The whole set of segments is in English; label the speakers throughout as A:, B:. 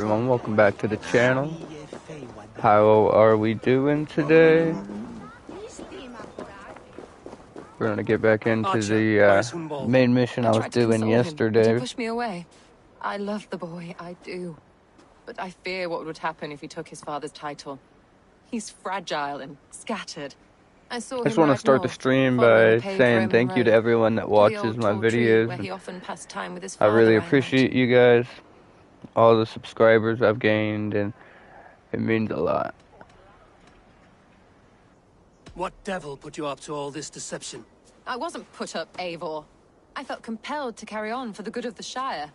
A: Everyone, welcome back to the channel. How are we doing today? We're gonna get back into the main mission I was doing yesterday.
B: Him, but he pushed me away. I love the boy, I do. But I fear what would happen if he took his father's title. He's fragile and scattered. I just
A: want to start the stream by saying thank you to everyone that watches my videos.
B: Where he often passed time with his
A: I
B: father,
A: really appreciate you guys, all the subscribers I've gained, and it means a lot.
C: What devil put you up to all this deception?
B: I wasn't put up, Eivor. I felt compelled to carry on for the good of the Shire.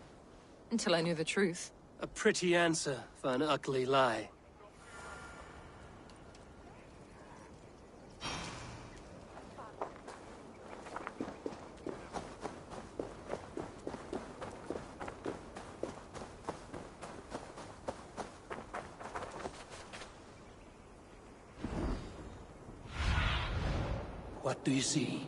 B: Until I knew the truth.
C: A pretty answer for an ugly lie. What do you see?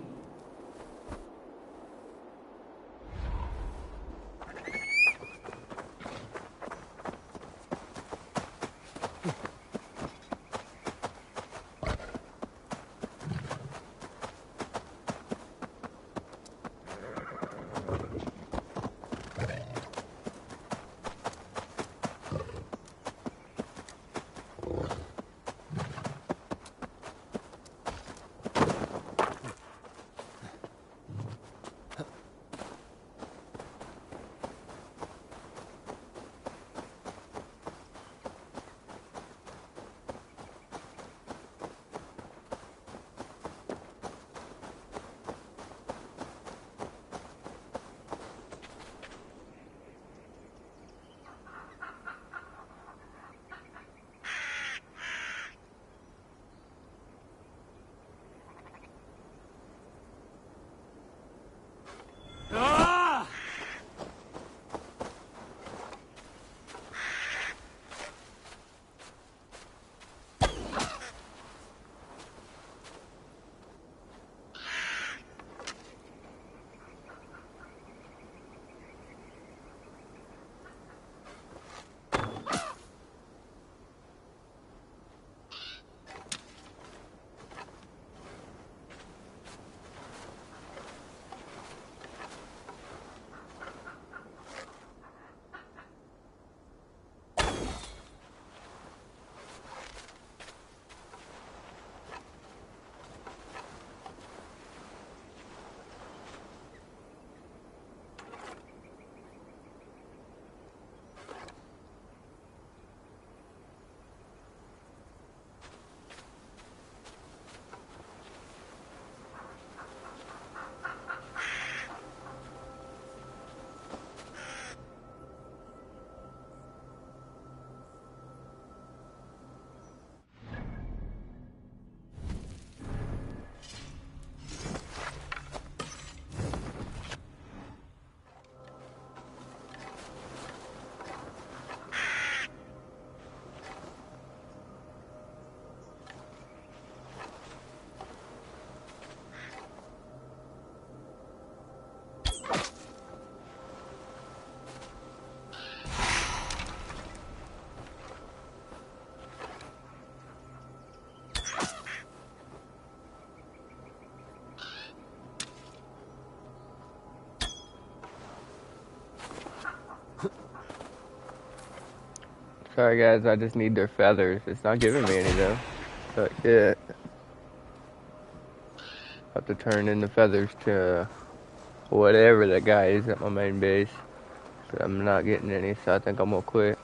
A: Sorry guys, I just need their feathers. It's not giving me any though. But yeah. Have to turn in the feathers to whatever that guy is at my main base. But I'm not getting any, so I think I'm gonna quit.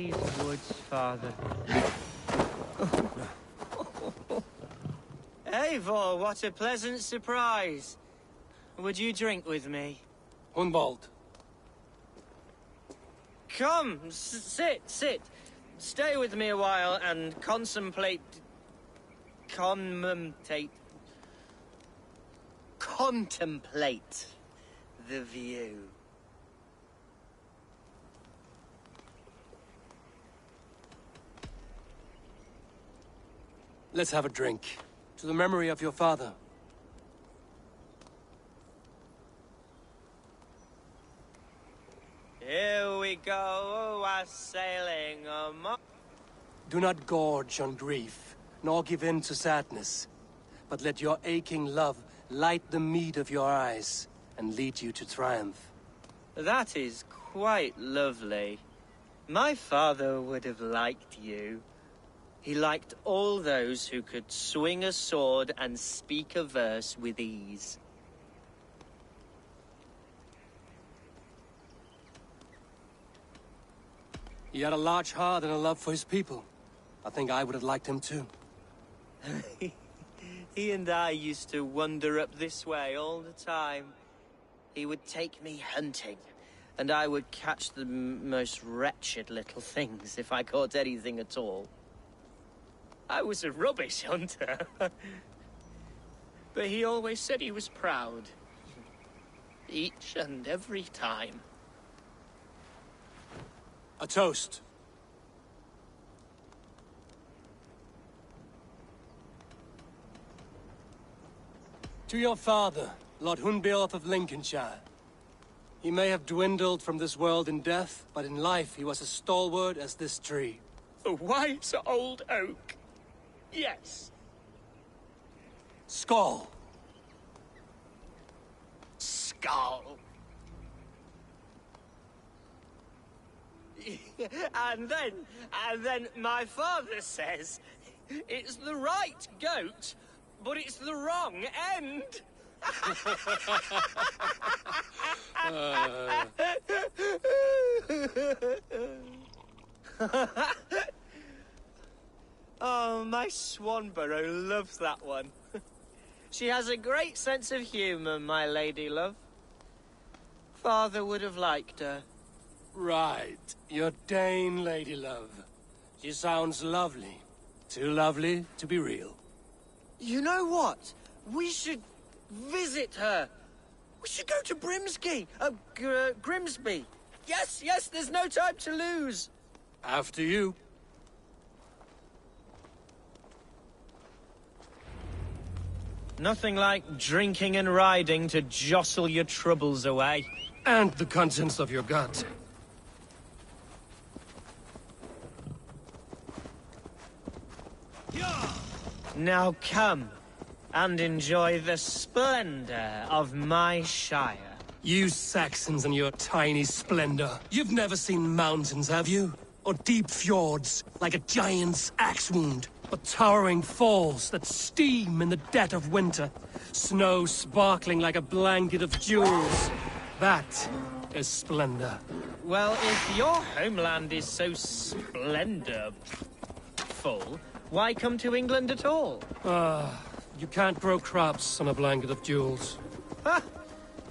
D: these woods, Father. Eivor, what a pleasant surprise. Would you drink with me?
C: Hunwald.
D: Come, sit. Stay with me a while and contemplate the view.
C: Let's have a drink. To the memory of your father.
D: Here we go, a sailing among...
C: Do not gorge on grief, nor give in to sadness, but let your aching love light the mead of your eyes and lead you to triumph.
D: That is quite lovely. My father would have liked you. He liked all those who could swing a sword and speak a verse with ease.
C: He had a large heart and a love for his people. I think I would have liked him too.
D: He and I used to wander up this way all the time. He would take me hunting, and I would catch the most wretched little things if I caught anything at all. I was a rubbish hunter. But he always said he was proud. Each and every time.
C: A toast. To your father, Lord Hunbeorth of Lincolnshire. He may have dwindled from this world in death, but in life he was as stalwart as this tree.
D: A wise old oak. Yes.
C: Skull.
D: Skull. And then my father says, it's the right goat, but it's the wrong end. Oh, my Swanborough loves that one. She has a great sense of humour, my lady love. Father would have liked her.
C: Right. Your Dane lady love. She sounds lovely. Too lovely to be real.
D: You know what? We should visit her. We should go to Grimsby. Yes, there's no time to lose.
C: After you.
D: Nothing like drinking and riding to jostle your troubles away.
C: And the contents of your gut.
D: Now come and enjoy the splendor of my shire.
C: You Saxons and your tiny splendor. You've never seen mountains, have you? Or deep fjords, like a giant's axe wound. Or towering falls that steam in the dead of winter. Snow sparkling like a blanket of jewels. That is splendor.
D: Well, if your homeland is so splendorful, why come to England at all?
C: You can't grow crops on a blanket of jewels.
D: Ha!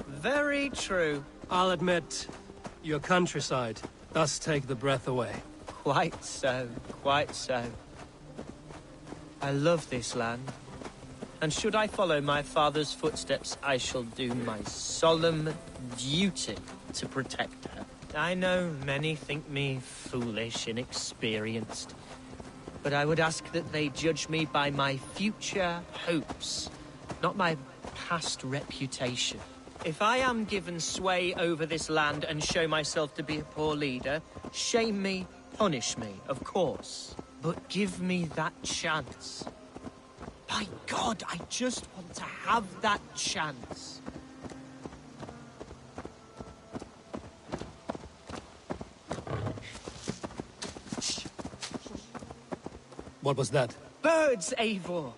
D: Very true.
C: I'll admit, your countryside does take the breath away.
D: Quite so, quite so. I love this land. And should I follow my father's footsteps, I shall do my solemn duty to protect her. I know many think me foolish, inexperienced. But I would ask that they judge me by my future hopes, not my past reputation. If I am given sway over this land and show myself to be a poor leader, shame me, punish me, of course. But give me that chance. By God, I just want to have that chance.
C: What was that?
D: Birds, Eivor!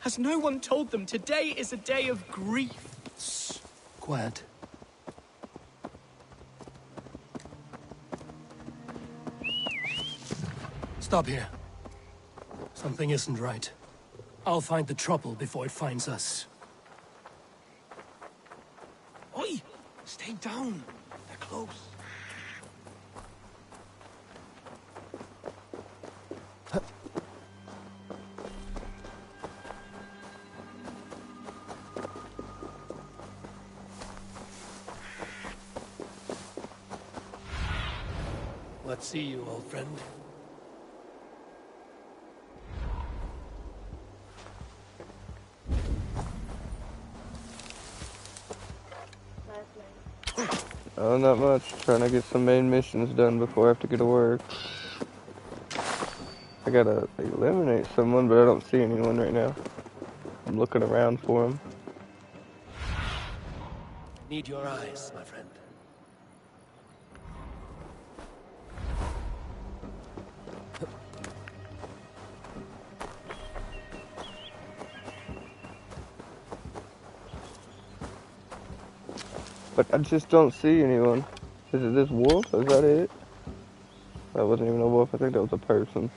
D: Has no one told them today is a day of grief?
C: Quiet. Stop here. Something isn't right. I'll find the trouble before it finds us.
E: Oi! Stay down. They're close.
C: Let's see you, old friend.
A: Oh, not much. Trying to get some main missions done before I have to go to work. I gotta eliminate someone, but I don't see anyone right now. I'm looking around for him.
C: Need your eyes, my friend.
A: But I just don't see anyone. Is it this wolf? Is that it? That wasn't even a wolf. I think that was a person.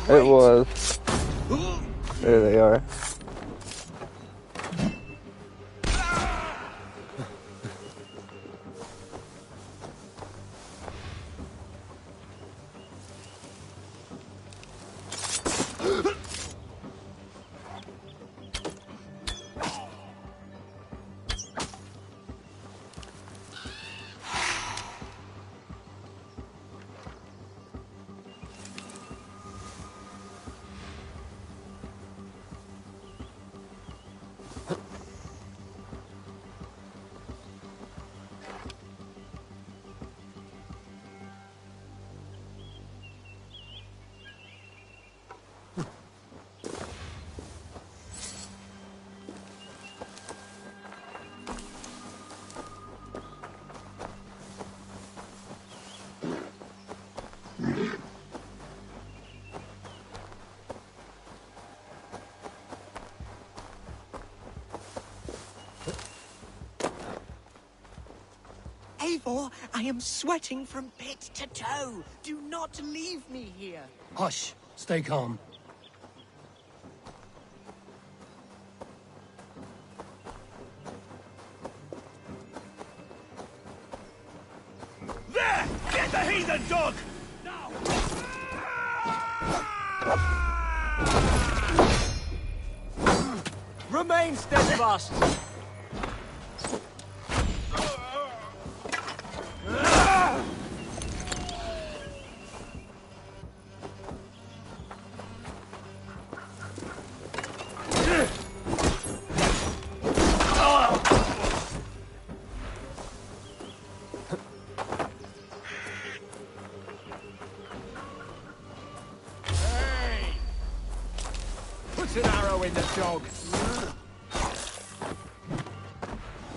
A: It was. There they are.
D: Eivor, I am sweating from pit to toe. Do not leave me here.
C: Hush. Stay calm.
E: There! Get the heathen dog! Now!
D: Remain steadfast.
E: Put an arrow in the dog.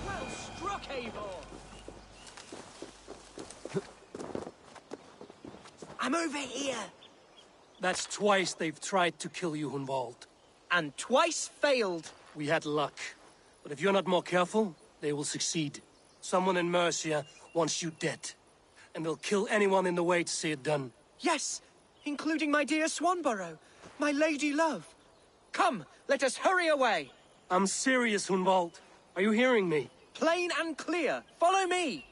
D: Well struck, Eivor. I'm over here.
C: That's twice they've tried to kill you, Hunwald.
D: And twice failed.
C: We had luck. But if you're not more careful, they will succeed. Someone in Mercia wants you dead. And they'll kill anyone in the way to see it done.
D: Yes, including my dear Swanborough, my lady love. Come, let us hurry away.
C: I'm serious, Hunwald. Are you hearing me?
D: Plain and clear. Follow me.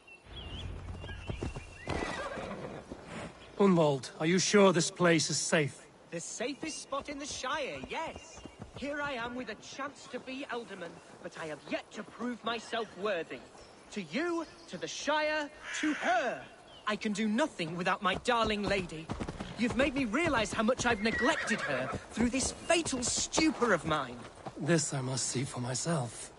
C: Hunwald, are you sure this place is safe?
D: The safest spot in the Shire, yes. Here I am with a chance to be Alderman, but I have yet to prove myself worthy. To you, to the Shire, to her. I can do nothing without my darling lady. You've made me realize how much I've neglected her through this fatal stupor of mine.
C: This I must see for myself.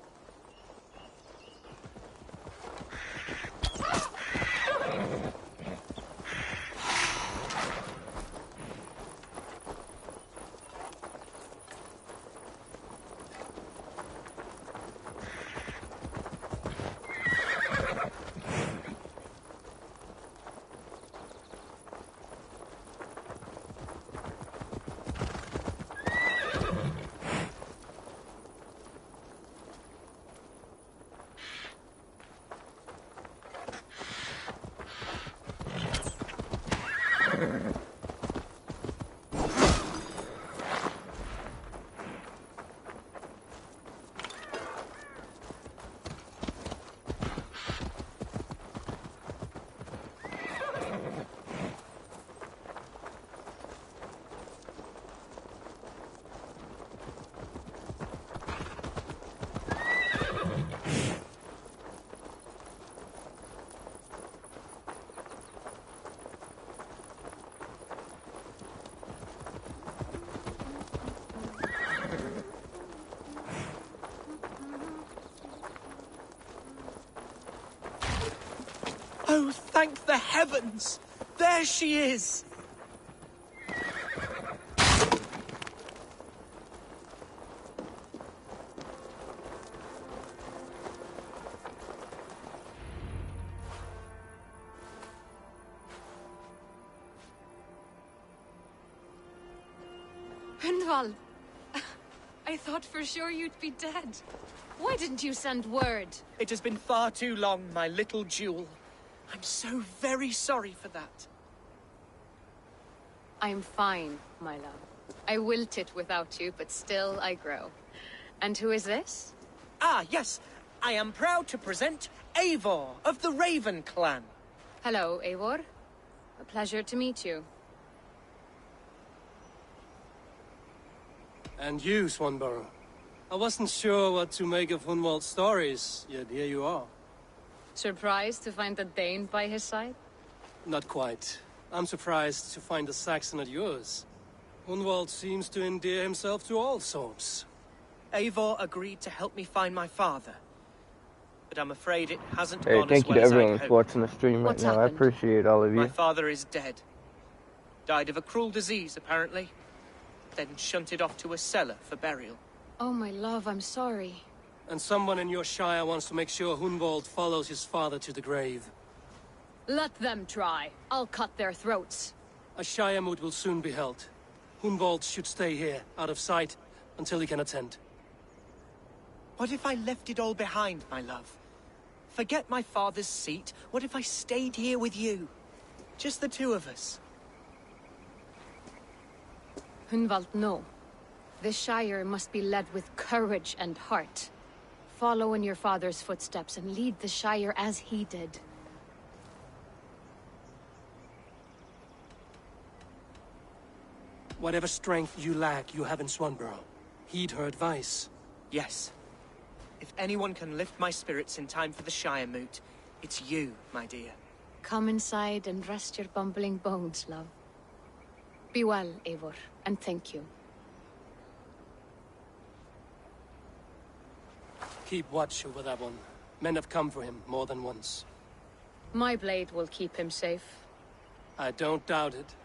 D: Oh, thank the heavens! There she is!
F: Gunvald! I thought for sure you'd be dead. Why didn't you send word?
D: It has been far too long, my little jewel. I'm so very sorry for that.
F: I'm fine, my love. I wilted without you, but still I grow. And who is this?
D: Ah, yes. I am proud to present Eivor of the Raven clan.
F: Hello, Eivor. A pleasure to meet you.
C: And you, Swanborough. I wasn't sure what to make of Hunwald's stories, yet here you are.
F: Surprised to find a Dane by his side?
C: Not quite. I'm surprised to find a Saxon at yours. Hunwald seems to endear himself to all sorts.
D: Eivor agreed to help me find my father. But I'm afraid it hasn't
A: Hey,
D: gone
A: thank
D: as
A: you
D: well
A: to
D: as I'd
A: everyone that's
D: hoped.
A: watching the stream right
F: What's
A: now. I
F: happened?
A: appreciate all of
D: My
A: you.
D: father is dead. Died of a cruel disease, apparently. Then shunted off to a cellar for burial.
F: Oh, my love, I'm sorry.
C: And someone in your shire wants to make sure Hunwald follows his father to the grave.
F: Let them try. I'll cut their throats.
C: A shire moot will soon be held. Hunwald should stay here, out of sight, until he can attend.
D: What if I left it all behind, my love? Forget my father's seat. What if I stayed here with you? Just the two of us.
F: Hunwald, no. This Shire must be led with courage and heart. Follow in your father's footsteps and lead the Shire as he did.
C: Whatever strength you lack, you have in Swanborough. Heed her advice.
D: Yes. If anyone can lift my spirits in time for the Shire moot, it's you, my dear.
F: Come inside and rest your bumbling bones, love. Be well, Eivor, and thank you.
C: Keep watch over that one. Men have come for him more than once.
F: My blade will keep him safe.
C: I don't doubt it.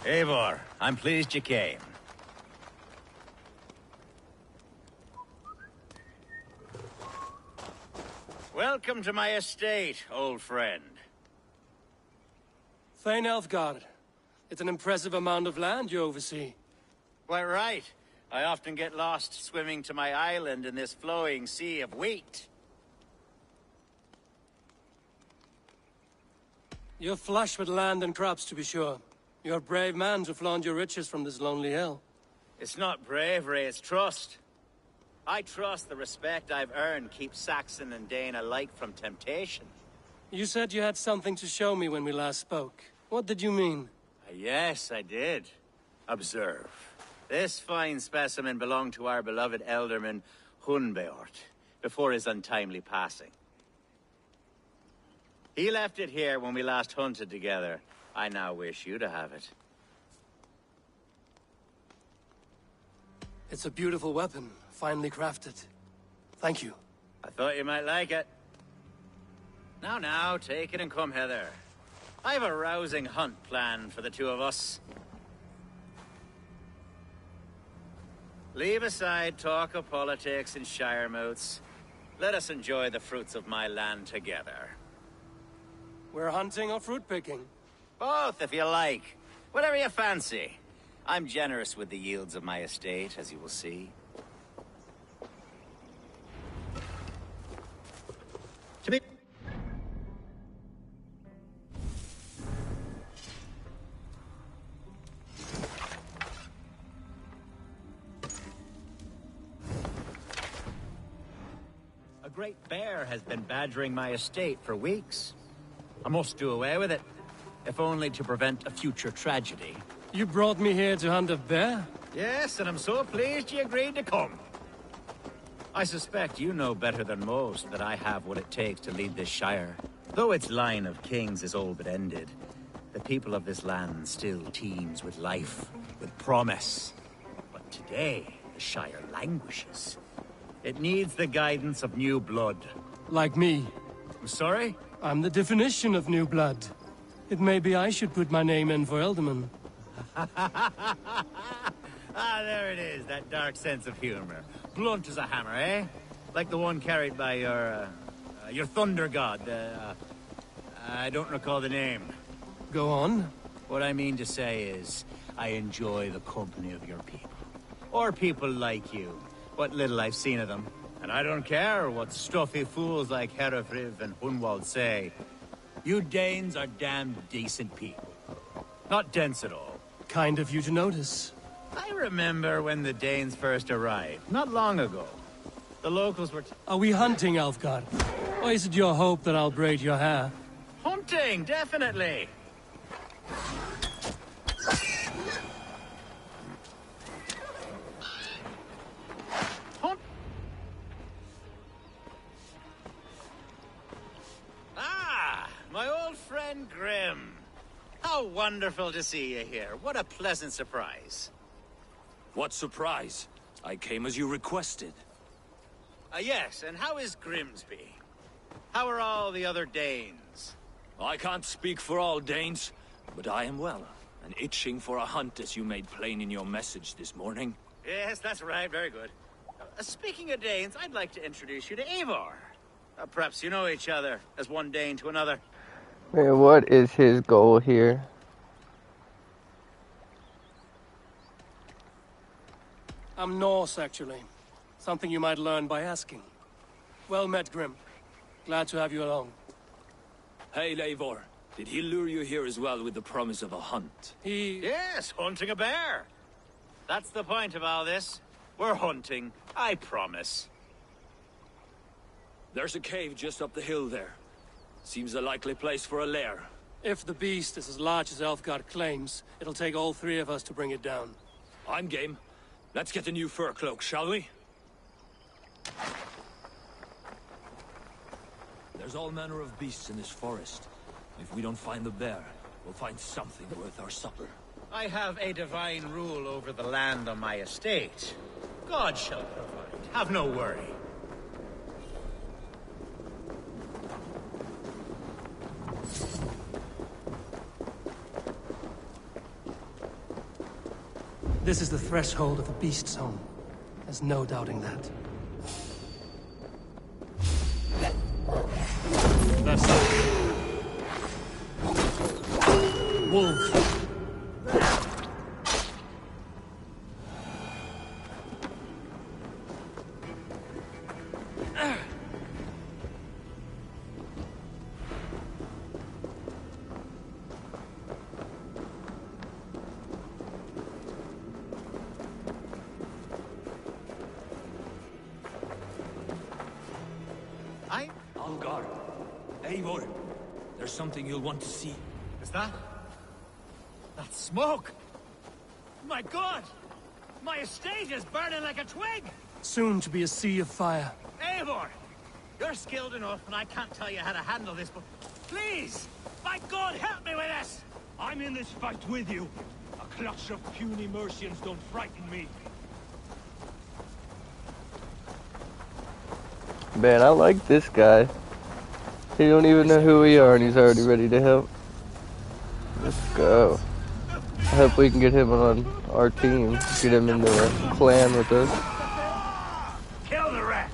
G: Eivor, I'm pleased you came. Welcome to my estate, old friend.
C: Thane Elfgard. It's an impressive amount of land you oversee.
G: Quite right. I often get lost swimming to my island in this flowing sea of wheat.
C: You're flush with land and crops, to be sure. You're a brave man to flaunt your riches from this lonely hill.
G: It's not bravery, it's trust. I trust the respect I've earned keeps Saxon and Dane alike from temptation.
C: You said you had something to show me when we last spoke. What did you mean?
G: Yes, I did. Observe. This fine specimen belonged to our beloved elderman, Hunbeort, before his untimely passing. He left it here when we last hunted together. I now wish you to have it.
C: It's a beautiful weapon, finely crafted. Thank you.
G: I thought you might like it. Now, take it and come hither. I've a rousing hunt planned for the two of us. Leave aside talk of politics and shire moats. Let us enjoy the fruits of my land together.
C: We're hunting or fruit picking?
G: Both, if you like. Whatever you fancy. I'm generous with the yields of my estate, as you will see. To be... A great bear has been badgering my estate for weeks. I must do away with it, if only to prevent a future tragedy.
C: You brought me here to hunt a bear?
G: Yes, and I'm so pleased you agreed to come. I suspect you know better than most that I have what it takes to lead this shire. Though its line of kings is all but ended, the people of this land still teems with life, with promise. But today, the shire languishes. It needs the guidance of new blood.
C: Like me.
G: I'm sorry?
C: I'm the definition of new blood. It may be I should put my name in for Elderman.
G: Ah, there it is, that dark sense of humor. Blunt as a hammer, eh? Like the one carried by your thunder god. I don't recall the name.
C: Go on.
G: What I mean to say is, I enjoy the company of your people. Or people like you. What little I've seen of them. And I don't care what stuffy fools like Herefriv and Hunwald say. You Danes are damn decent people. Not dense at all.
C: Kind of you to notice.
G: I remember when the Danes first arrived, not long ago. The locals were...
C: Are we hunting, Alfgard? Or is it your hope that I'll braid your hair?
G: Hunting, definitely! Hunt... Ah, my old friend Grim. How wonderful to see you here. What a pleasant surprise.
E: What surprise? I came as you requested.
G: Yes, and how is Grimsby? How are all the other Danes?
E: I can't speak for all Danes, but I am well, and itching for a hunt as you made plain in your message this morning.
G: Yes, that's right. Very good. Speaking of Danes, I'd like to introduce you to Eivor. Perhaps you know each other, as one Dane to another.
A: Man, what is his goal here?
C: I'm Norse, actually. Something you might learn by asking. Well met, Grim. Glad to have you along.
E: Hey, Eivor. Did he lure you here as well with the promise of a hunt?
G: Yes, hunting a bear. That's the point of all this. We're hunting, I promise.
E: There's a cave just up the hill there. Seems a likely place for a lair.
C: If the beast is as large as Elfgard claims, it'll take all three of us to bring it down.
E: I'm game. Let's get a new fur cloak, shall we? There's all manner of beasts in this forest. If we don't find the bear, we'll find something worth our supper.
G: I have a divine rule over the land on my estate. God shall provide. Have no worry.
C: This is the threshold of the Beast's home. There's no doubting that. That's it. Wolves.
E: Algar. Eivor. There's something you'll want to see.
G: Is that? That smoke! My god! My estate is burning like a twig!
C: Soon to be a sea of fire.
G: Eivor! You're skilled enough, and I can't tell you how to handle this, but please! My god, help me with this!
E: I'm in this fight with you. A clutch of puny Mercians don't frighten me.
A: Man, I like this guy. He don't even know who we are and he's already ready to help. Let's go. I hope we can get him on our team. Get him into the clan with us.
G: Kill the rat!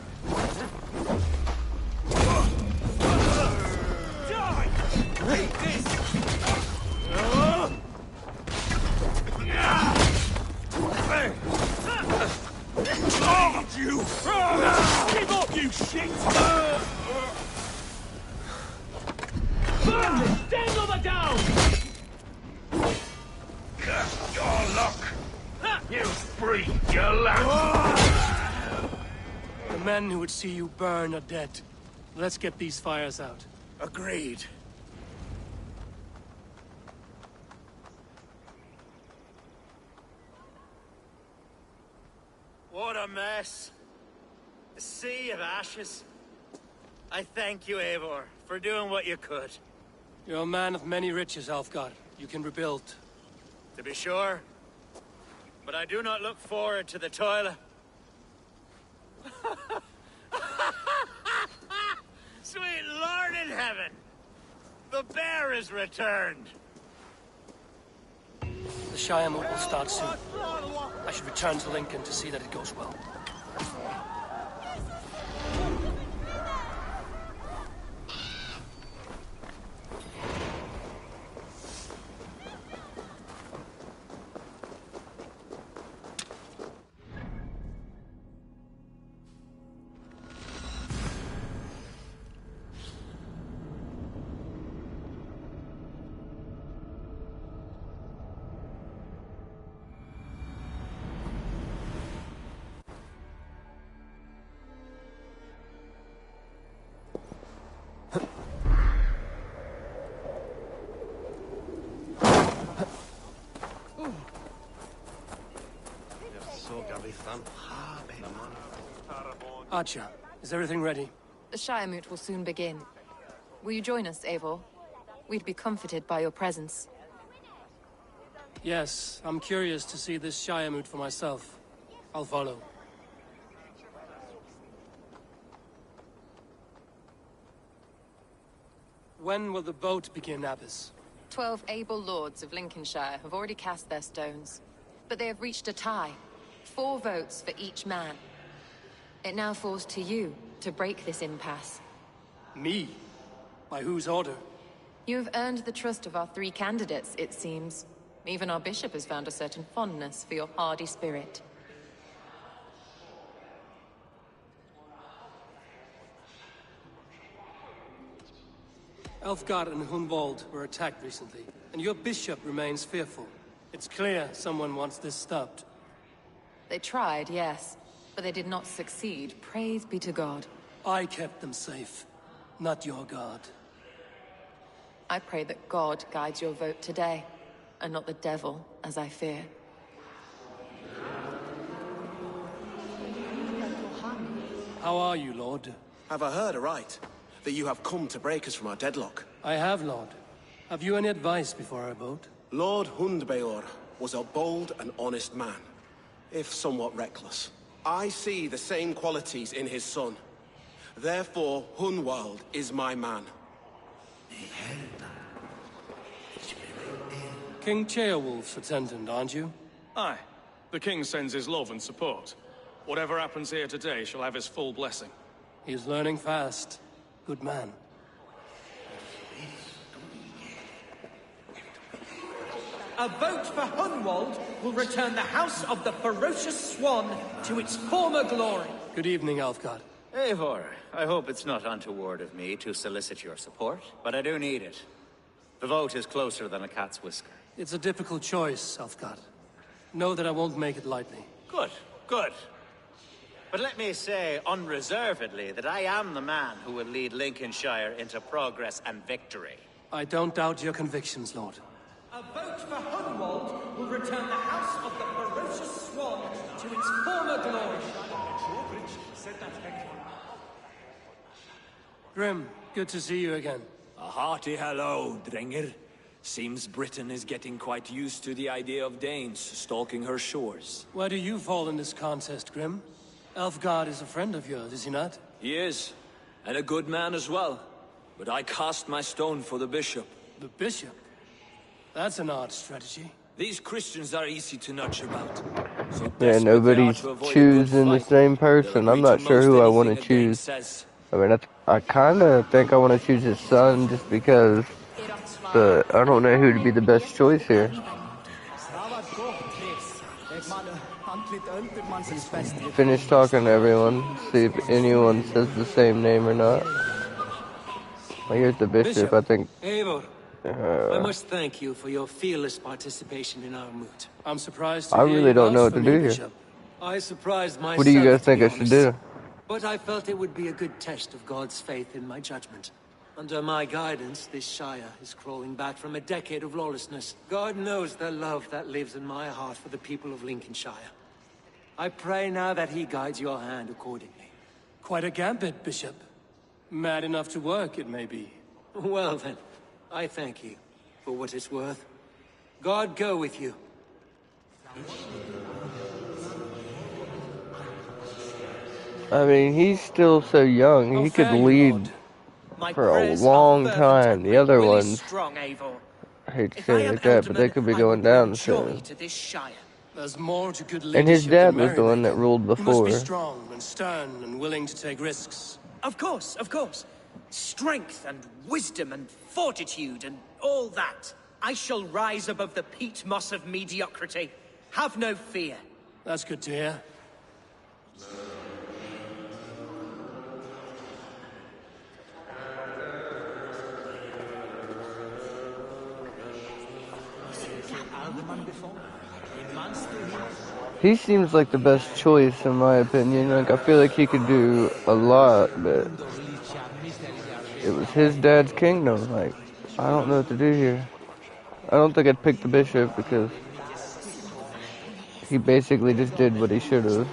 E: You! Give up, you shit! Stand over down!
G: Your luck! You free, your lad!
C: The men who would see you burn are dead. Let's get these fires out.
G: Agreed. What a mess. A sea of ashes. I thank you, Eivor, for doing what you could.
C: You're a man of many riches, Alfgar. You can rebuild.
G: To be sure. But I do not look forward to the toil. Sweet Lord in heaven! The bear is returned!
C: The Shire Moot will start soon. I should return to Lincoln to see that it goes well. Archer, is everything ready?
B: The Shire Moot will soon begin. Will you join us, Eivor? We'd be comforted by your presence.
C: Yes, I'm curious to see this Shire Moot for myself. I'll follow. When will the vote begin, Abbess?
B: 12 able lords of Lincolnshire have already cast their stones, but they have reached a tie. 4 votes for each man. It now falls to you to break this impasse.
C: Me? By whose order?
B: You have earned the trust of our 3 candidates, it seems. Even our bishop has found a certain fondness for your hardy spirit.
C: Elfgar and Hunwald were attacked recently, and your bishop remains fearful. It's clear someone wants this stopped.
B: They tried, yes, but they did not succeed. Praise be to God.
C: I kept them safe, not your god.
B: I pray that God guides your vote today, and not the devil, as I fear.
C: How are you, Lord?
H: Have I heard aright? That you have come to break us from our deadlock?
C: I have, Lord. Have you any advice before I vote?
H: Lord Hundbeor was a bold and honest man, if somewhat reckless. I see the same qualities in his son. Therefore, Hunwald is my man.
C: King Ceolwulf's attendant, aren't you?
E: Aye.
I: The king sends his love and support. Whatever happens here today shall have his full blessing.
C: He's learning fast. Good man.
D: A vote for Hunwald will return the House of the Ferocious Swan to its former glory.
C: Good evening, Alfgard.
G: Eivor, I hope it's not untoward of me to solicit your support, but I do need it. The vote is closer than a cat's whisker.
C: It's a difficult choice, Alfgard. Know that I won't make it lightly.
G: Good, good. But let me say unreservedly that I am the man who will lead Lincolnshire into progress and victory.
C: I don't doubt your convictions, Lord.
D: A vote for Hunwald will return the House of the Ferocious Swan to its former glory.
C: Grim, good to see you again.
E: A hearty hello, Drenger. Seems Britain is getting quite used to the idea of Danes stalking her shores.
C: Where do you fall in this contest, Grim? Alfgard is a friend of yours, is he not?
E: He is, and a good man as well. But I cast my stone for the bishop.
C: The bishop? That's an odd strategy.
E: These Christians are easy to nudge about. So
A: Yeah,
E: desperate they are
A: nobody's
E: to avoid a good
A: choosing the
E: fight,
A: same person.
E: they'll
A: I'm
E: agree
A: not
E: to
A: sure
E: most
A: who I want
E: anything
A: to
E: a Dane
A: choose.
E: says.
A: I mean, I kind of think I want to choose his son just because, but I don't know who to be the best choice here. Finish talking to everyone, see if anyone says the same name or not. Well, here's the bishop, I think.
J: Eivor, I must thank you for your fearless participation in our moot.
C: I'm surprised
A: I really don't know what to do here.
C: Bishop.
J: I surprised myself.
A: What do you guys
J: to
A: think
J: be
A: I should
J: honest.
A: do?
J: But I felt it would be a good test of God's faith in my judgment. Under my guidance, this Shire is crawling back from a decade of lawlessness. God knows the love that lives in my heart for the people of Lincolnshire. I pray now that he guides your hand accordingly.
C: Quite a gambit, Bishop. Mad enough to work, it may be.
J: Well then, I thank you for what it's worth. God go with you.
A: I mean, he's still so young. He could lead for a long time. The other ones, I hate to say it like that, but they could be going down soon.
C: There's more to good
A: And his
C: leadership
A: dad
C: than
A: was the one that ruled
C: You must
A: before.
C: be strong and stern and willing to take risks.
D: Of course, of course. Strength and wisdom and fortitude and all that. I shall rise above the peat moss of mediocrity. Have no fear.
C: That's good to hear.
A: He seems like the best choice in my opinion. Like, I feel like he could do a lot, but it was his dad's kingdom. Like, I don't know what to do here. I don't think I'd pick the bishop because he basically just did what he should have.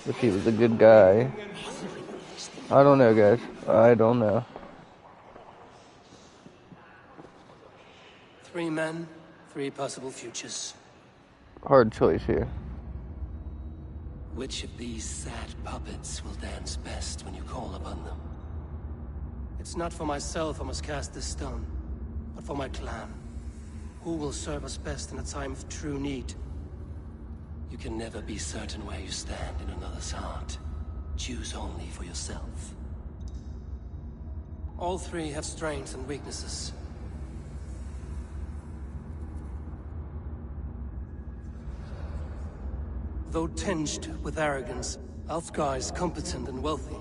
A: If he was a good guy. I don't know, guys. I don't know.
C: 3 men, 3 possible futures.
A: Hard choice here.
C: Which of these sad puppets will dance best when you call upon them? It's not for myself I must cast this stone, but for my clan. Who will serve us best in a time of true need? You can never be certain where you stand in another's heart. Choose only for yourself. All 3 have strengths and weaknesses. Though tinged with arrogance, Alfgar is competent and wealthy.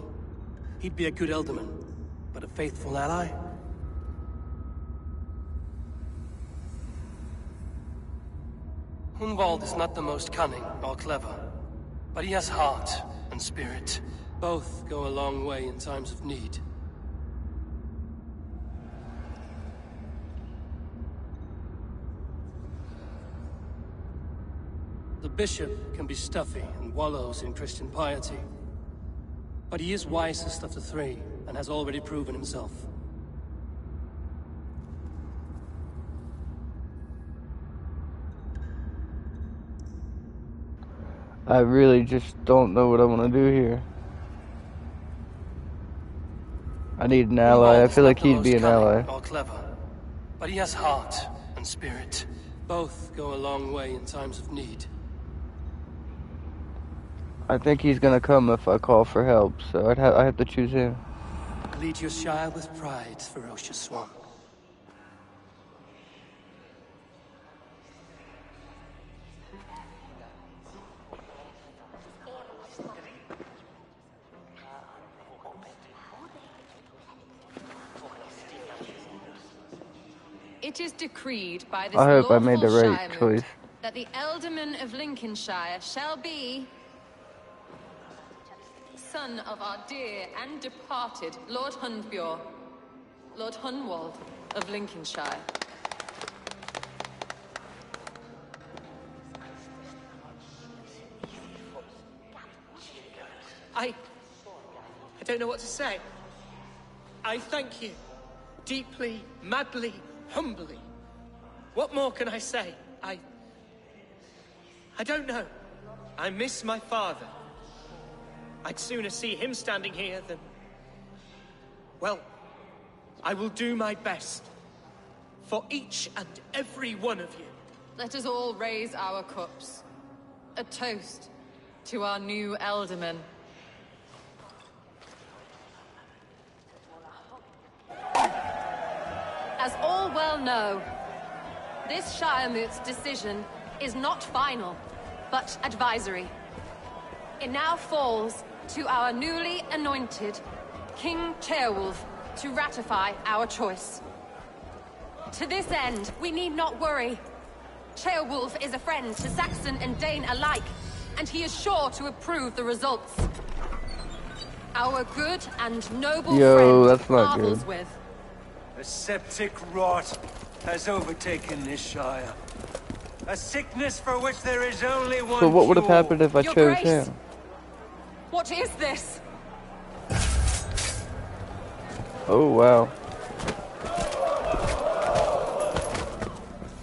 C: He'd be a good elderman, but a faithful ally? Hunwald is not the most cunning or clever, but he has heart and spirit. Both go a long way in times of need. The bishop can be stuffy and wallows in Christian piety. But he is wisest of the 3, and has already proven himself.
A: I really just don't know what I want to do here. I need an ally. I feel like he'd be an ally.
C: Or clever, but he has heart and spirit. Both go a long way in times of need.
A: I think he's gonna come if I call for help, so I have to choose him.
C: Lead your Shire with pride, ferocious swan.
B: It is decreed by this
A: I hope I
B: lawful
A: made the right
B: Shire
A: choice.
B: moot that the Alderman of Lincolnshire shall be son of our dear and departed Lord Hundbjorn, Lord Hunwald of Lincolnshire.
J: I don't know what to say. I thank you. Deeply, madly, humbly. What more can I say? I don't know. I miss my father. I'd sooner see him standing here than... Well, I will do my best. For each and every one of you.
B: Let us all raise our cups. A toast to our new Alderman. As all well know, this Shiremoot's decision is not final, but advisory. It now falls to our newly anointed King Ceolwulf to ratify our choice. To this end, we need not worry. Ceolwulf is a friend to Saxon and Dane alike, and he is sure to approve the results. Our good and noble friend
A: that's not
B: marvels
A: good.
B: with.
K: A septic rot has overtaken this Shire. A sickness for which there is only one
A: So what would have
K: cure.
A: happened if I
B: Your
A: chose
B: Grace.
A: him?
B: What is this?
A: Oh wow.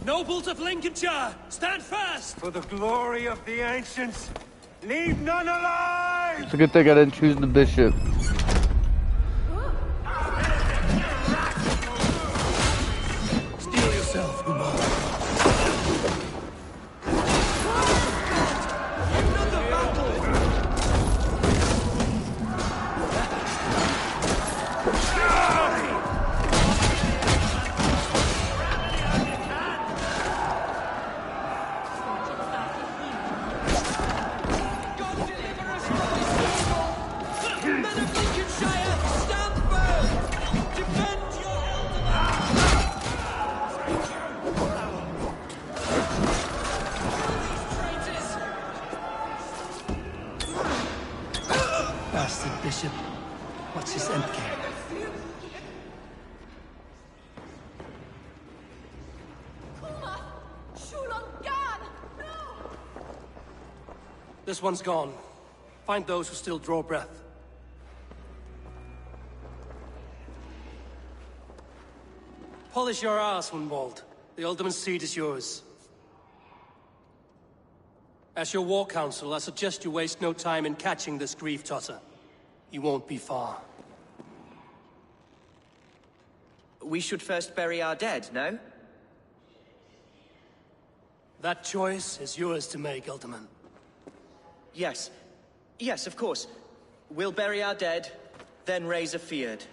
C: Nobles of Lincolnshire, stand fast!
K: For the glory of the ancients, leave none alive!
A: It's a good thing I didn't choose the bishop.
C: Steel yourself, Umar. Bastard bishop. What's his endgame? This one's gone. Find those who still draw breath. Polish your ass, Hunwald. The Alderman's seat is yours. As your war council, I suggest you waste no time in catching this grief tosser. You won't be far.
D: We should first bury our dead, no?
C: That choice is yours to make, Alderman.
D: Yes. Yes, of course. We'll bury our dead, then raise a feard.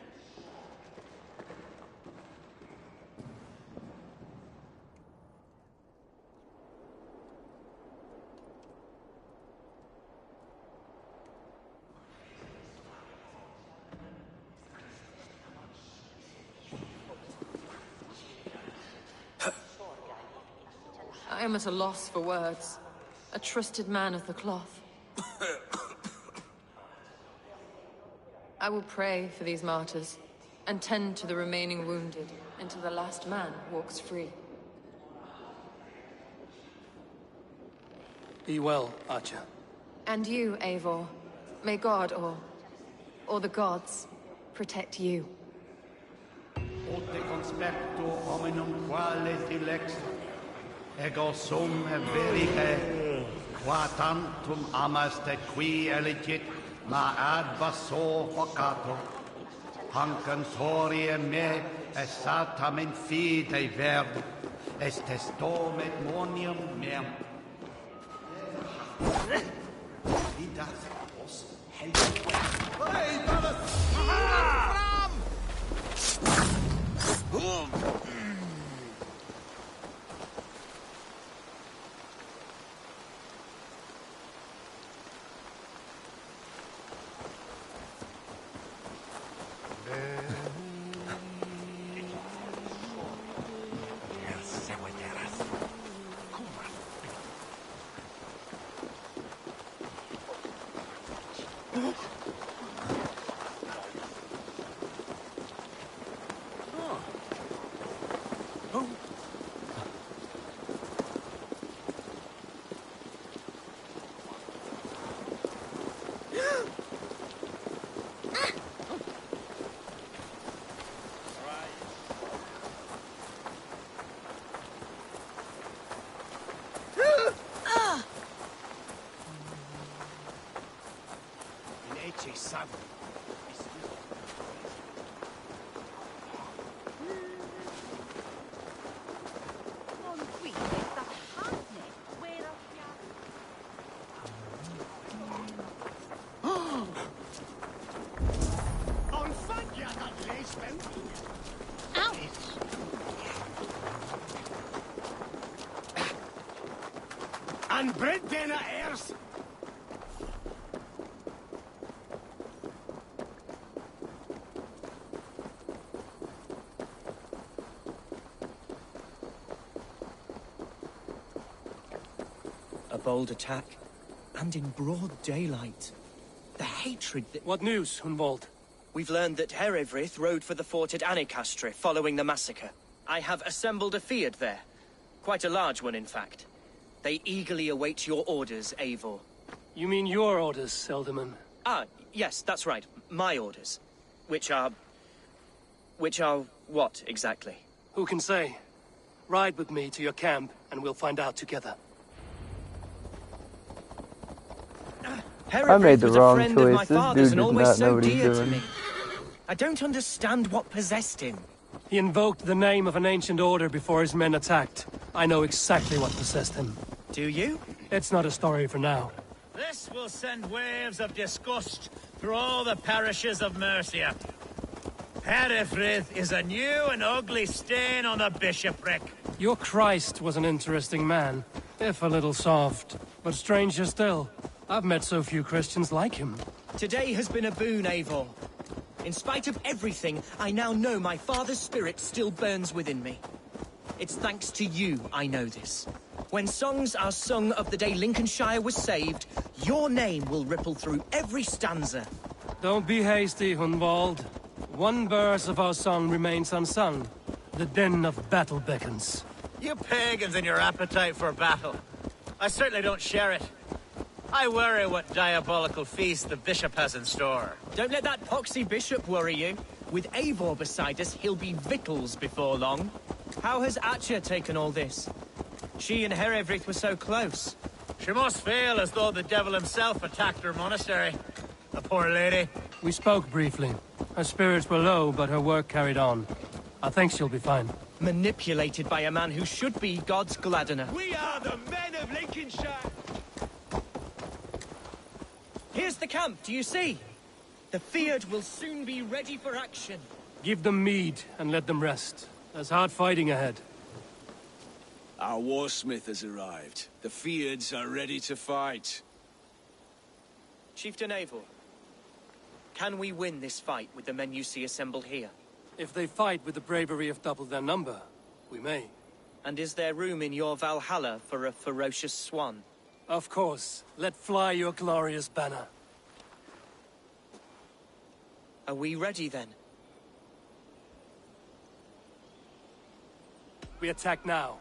B: I am at a loss for words. A trusted man of the cloth. I will pray for these martyrs, and tend to the remaining wounded, until the last man walks free.
C: Be well, Archer.
B: And you, Eivor. May God, or the gods, protect you.
L: Ote conspecto hominum quale dilex, ego sum verite, qua tantum amaste qui elegit, ma advaso vocato, hanc sorie me, es satam in fide verbo, est testum et monium meum. Vidas And bread dinner airs.
D: A bold attack, and in broad daylight. The hatred that...
C: What news, Hunwald?
D: We've learned that Herewrith rode for the fort at Annikastre following the massacre. I have assembled a field there. Quite a large one, in fact. They eagerly await your orders, Eivor.
C: You mean your orders, Elderman?
D: Ah, yes, that's right. My orders. Which are what, exactly?
C: Who can say? Ride with me to your camp, and we'll find out together.
A: I made the wrong
D: Herewrith was a friend of my
A: choice. This
D: father's
A: dude
D: and
A: does
D: always
A: not know
D: so
A: what he's
D: dear to
A: doing.
D: me. I don't understand what possessed him.
C: He invoked the name of an ancient order before his men attacked. I know exactly what possessed him.
D: Do you?
C: It's not a story for now.
G: This will send waves of disgust through all the parishes of Mercia. Herefrith is a new and ugly stain on the bishopric.
C: Your Christ was an interesting man, if a little soft. But stranger still, I've met so few Christians like him.
D: Today has been a boon, Eivor. In spite of everything, I now know my father's spirit still burns within me. It's thanks to you I know this. When songs are sung of the day Lincolnshire was saved, your name will ripple through every stanza.
C: Don't be hasty, Hunwald. One verse of our song remains unsung. The din of battle beckons.
G: You pagans and your appetite for battle. I certainly don't share it. I worry what diabolical feast the bishop has in store.
D: Don't let that poxy bishop worry you. With Eivor beside us, he'll be victuals before long. How has Atcha taken all this? She and Herewrith were so close.
G: She must feel as though the devil himself attacked her monastery. The poor lady.
C: We spoke briefly. Her spirits were low, but her work carried on. I think she'll be fine.
D: Manipulated by a man who should be God's gladdener.
K: We are the men of Lincolnshire!
D: Here's the camp, do you see? The Fyrd will soon be ready for action.
C: Give them mead and let them rest. There's hard fighting ahead.
M: Our warsmith has arrived. The Fyrds are ready to fight.
D: Chieftain Eivor, can we win this fight with the men you see assembled here?
C: If they fight with the bravery of double their number, we may.
D: And is there room in your Valhalla for a ferocious swan?
C: Of course. Let fly your glorious banner.
D: Are we ready then?
C: We attack now.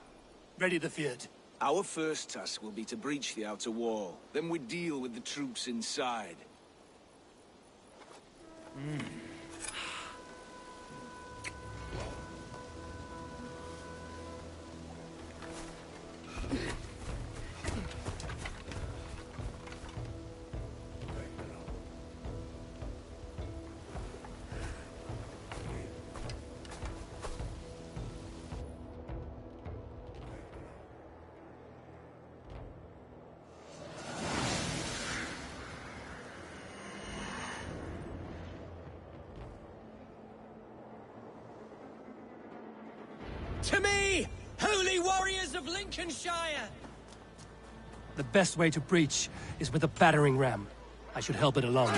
C: Ready the Fyrd.
M: Our first task will be to breach the outer wall. Then we deal with the troops inside.
D: To me, holy warriors of Lincolnshire!
C: The best way to breach is with a battering ram. I should help it along.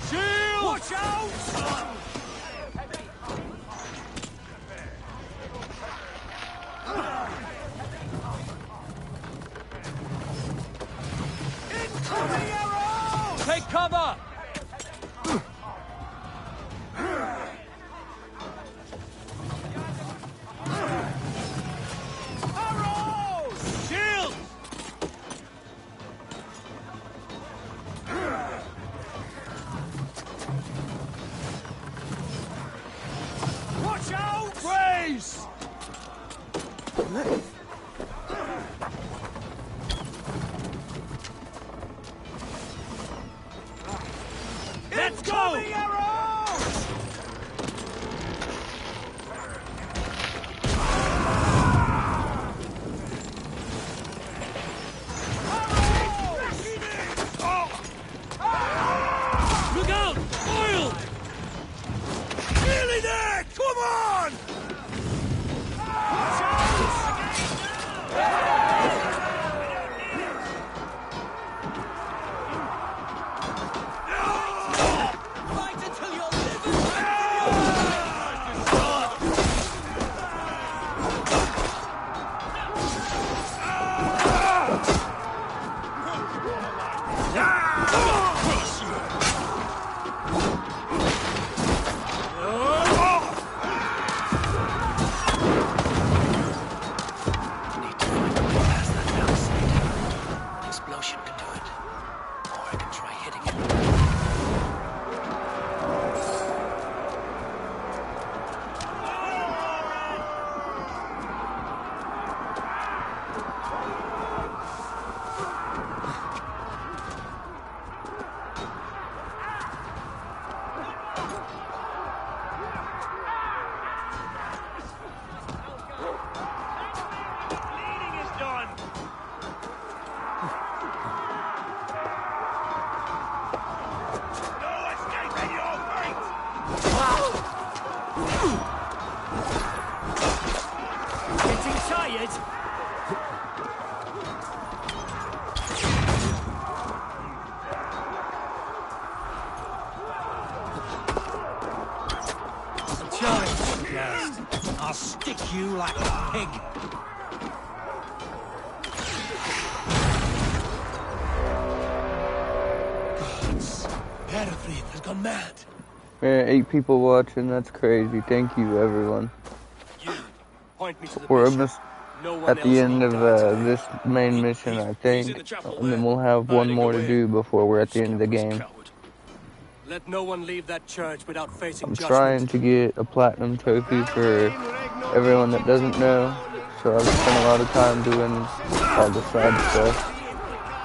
D: Shield! Watch out! Incoming arrows! Take cover! Arrows! Shield! Watch out! Grace! Let's go! Arrows!
C: Look out! Oil!
M: Nearly there! Come on!
D: Fight until your liver
C: Explosion can do it. Or I can try hitting it.
M: Bleeding is done! No escaping your fate!
D: getting tired.
C: Challenge at last. I'll stick you like a pig. Gods, Herefrith has gone mad.
A: Man, 8 people watching, that's crazy. Thank you, everyone.
C: You, point me to the
A: We're
C: bishop.
A: almost
C: No one
A: at the
C: else
A: end
C: will
A: of
C: die.
A: this main mission, I think. And then we'll have one more to do before we're at the end of the game.
C: Let no one leave that church without facing
A: I'm
C: judgment.
A: trying to get a platinum trophy for everyone that doesn't know. So I've spent a lot of time doing all the side stuff.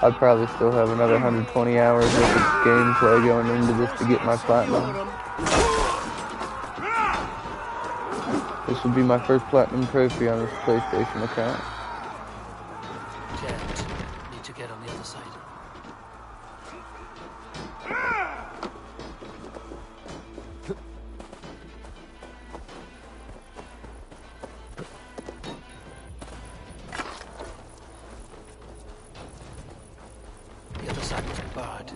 A: I probably still have another 120 hours of gameplay going into this to get my platinum. This will be my first platinum trophy on this PlayStation account.
C: Can't. Need to get on the other side. The other side was barred.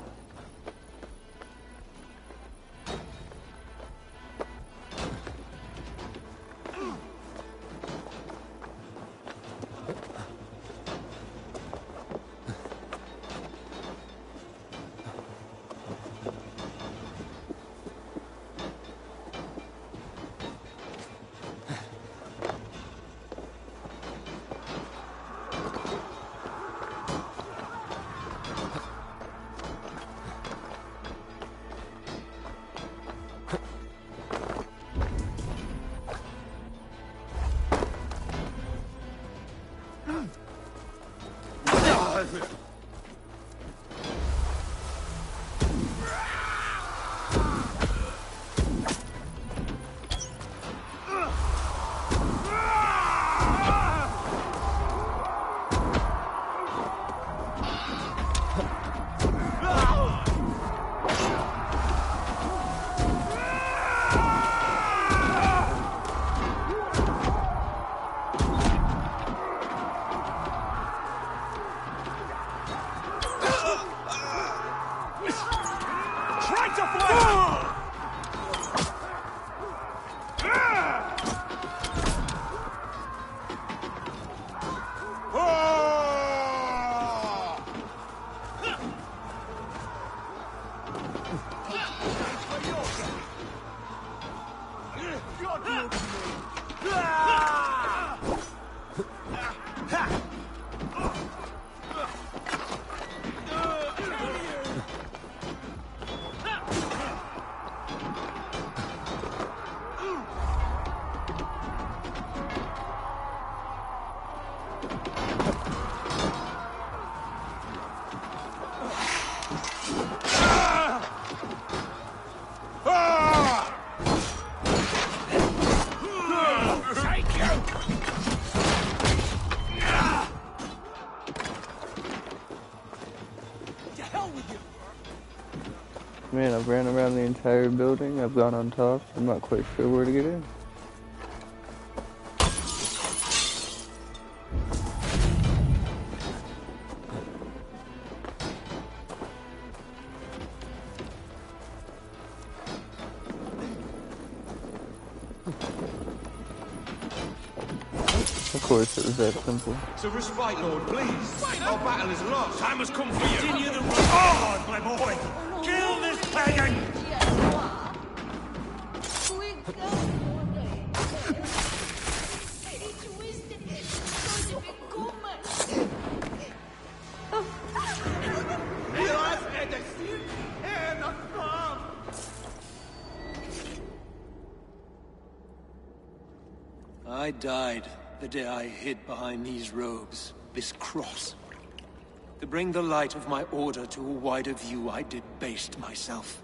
A: Man, I've ran around the entire building. I've gone on top. I'm not quite sure where to get in. Of course, it was that simple.
L: So respite, Lord, please. Our battle is lost.
E: Time has come for you.
L: Continue the run. Oh, my boy! Kill this pagan!
J: I died the day I hid behind these robes, this cross. To bring the light of my order to a wider view, I debased myself.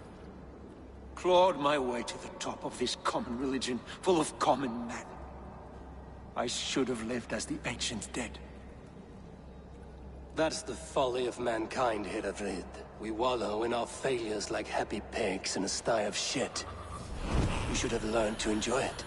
J: Clawed my way to the top of this common religion, full of common men. I should have lived as the ancient dead.
C: That's the folly of mankind, Herodred. We wallow in our failures like happy pigs in a sty of shit. You should have learned to enjoy it.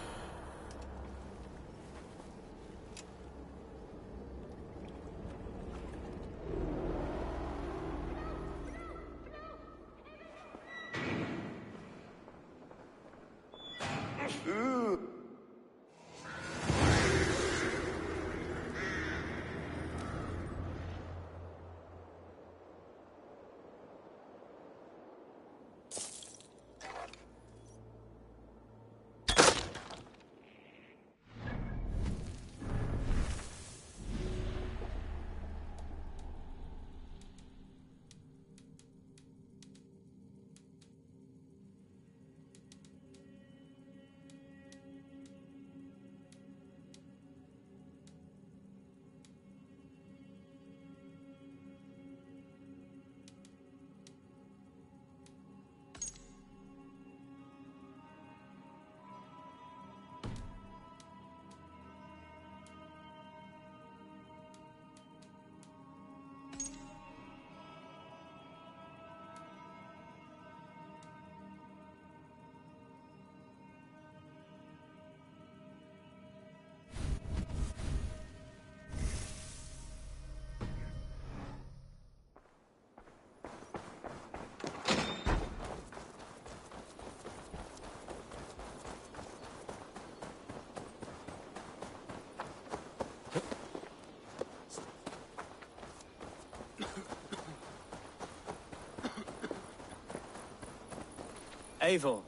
D: Eivor,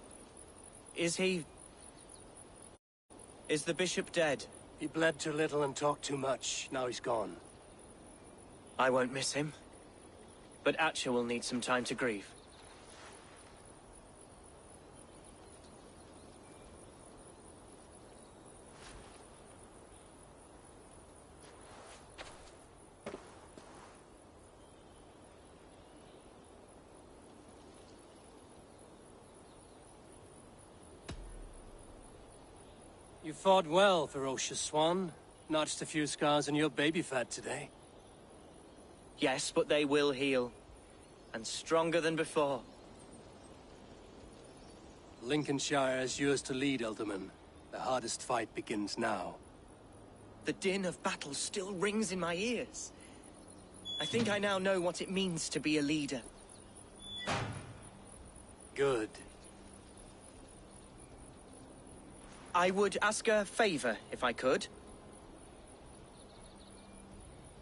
D: is he... Is the bishop dead?
C: He bled too little and talked too much. Now he's gone.
D: I won't miss him. But Atcha will need some time to grieve.
C: You fought well, ferocious swan. Notched a few scars on your baby fat today.
D: Yes, but they will heal. And stronger than before.
C: Lincolnshire is yours to lead, Elderman. The hardest fight begins now.
D: The din of battle still rings in my ears. I think I now know what it means to be a leader.
C: Good.
D: I would ask a favor, if I could.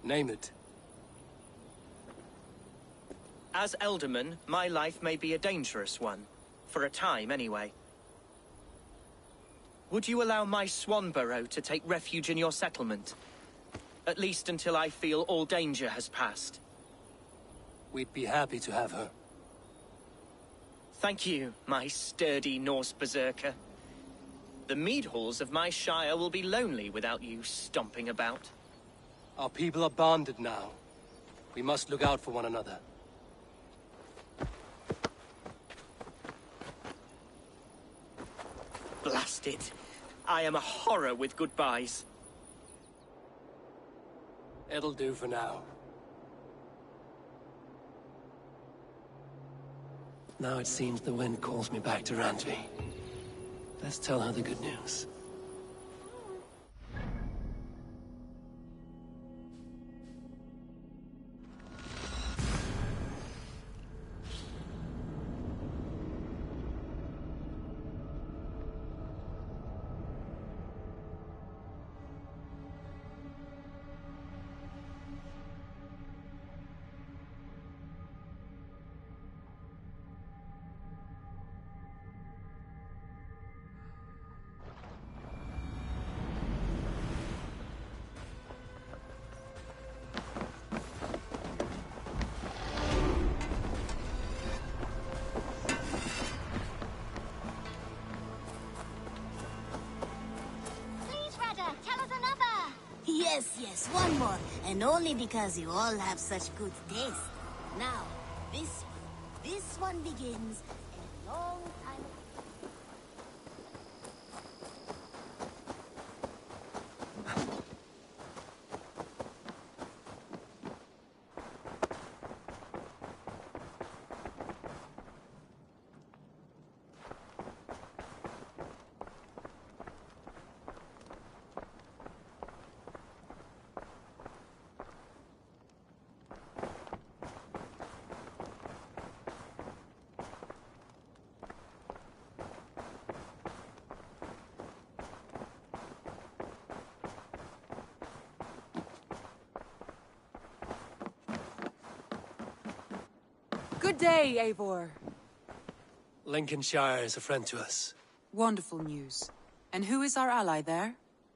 C: Name it.
D: As Elderman, my life may be a dangerous one. For a time, anyway. Would you allow my Swanborough to take refuge in your settlement? At least until I feel all danger has passed.
C: We'd be happy to have her.
D: Thank you, my sturdy Norse berserker. The mead halls of my shire will be lonely without you stomping about.
C: Our people are bonded now. We must look out for one another.
D: Blast it. I am a horror with goodbyes.
C: It'll do for now. Now it seems the wind calls me back to Randvi. Let's tell her the good news.
N: Yes, one more. And only because you all have such good taste. Now, this one begins a long time ago.
O: Good day, Eivor.
C: Lincolnshire is a friend to us.
O: Wonderful news. And who is our ally there?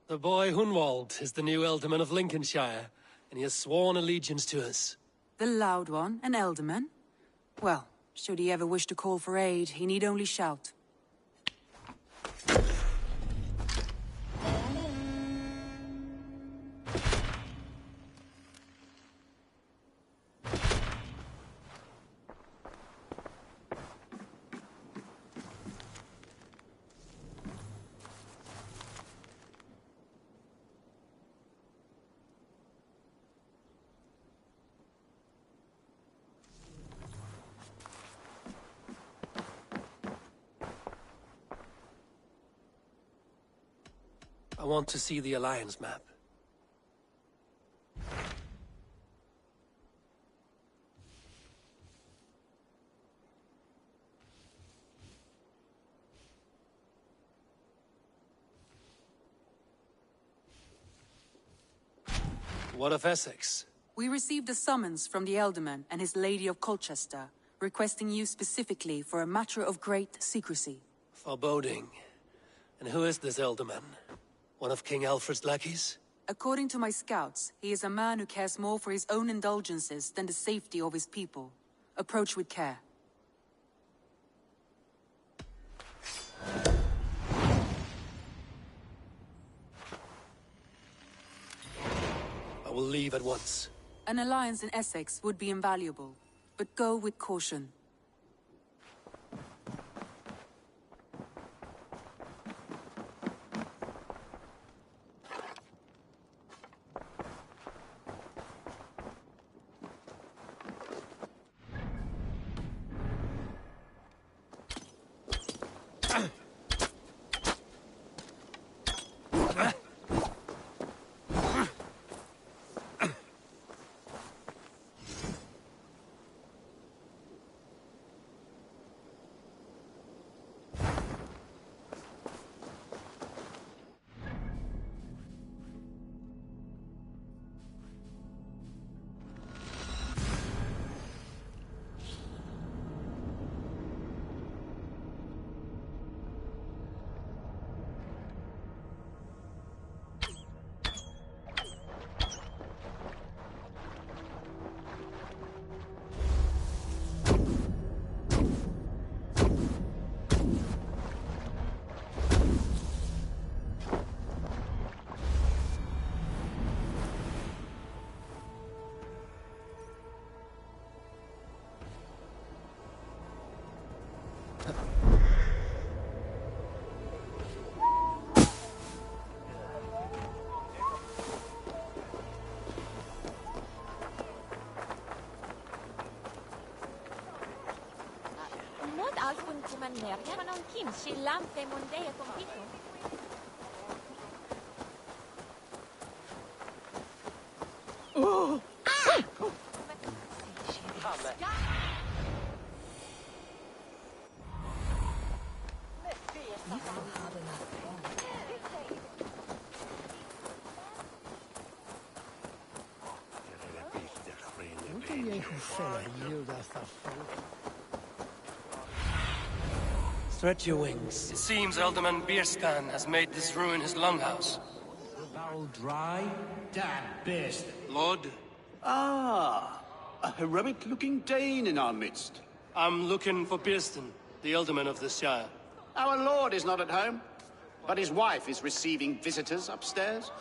C: The boy Hunwald is the new Ealdorman of Lincolnshire, and he has sworn allegiance to us.
O: The Loud One, an Ealdorman? Well, should he ever wish to call for aid, he need only shout.
C: I want to see the Alliance map. What of Essex?
O: We received a summons from the Ealdorman and his Lady of Colchester, requesting you specifically for a matter of great secrecy.
C: Foreboding. And who is this Ealdorman? One of King Alfred's lackeys?
O: According to my scouts, he is a man who cares more for his own indulgences than the safety of his people. Approach with care.
C: I will leave at once.
O: An alliance in Essex would be invaluable, but go with caution.
C: Stretch your wings. It seems Alderman Bierspan has made this ruin his longhouse.
L: Barrel dry? Damn beast.
C: Lord?
P: Ah, a heroic-looking Dane in our midst.
C: I'm looking for Bierstan, the Alderman of the Shire.
P: Our lord is not at home, but his wife is receiving visitors upstairs,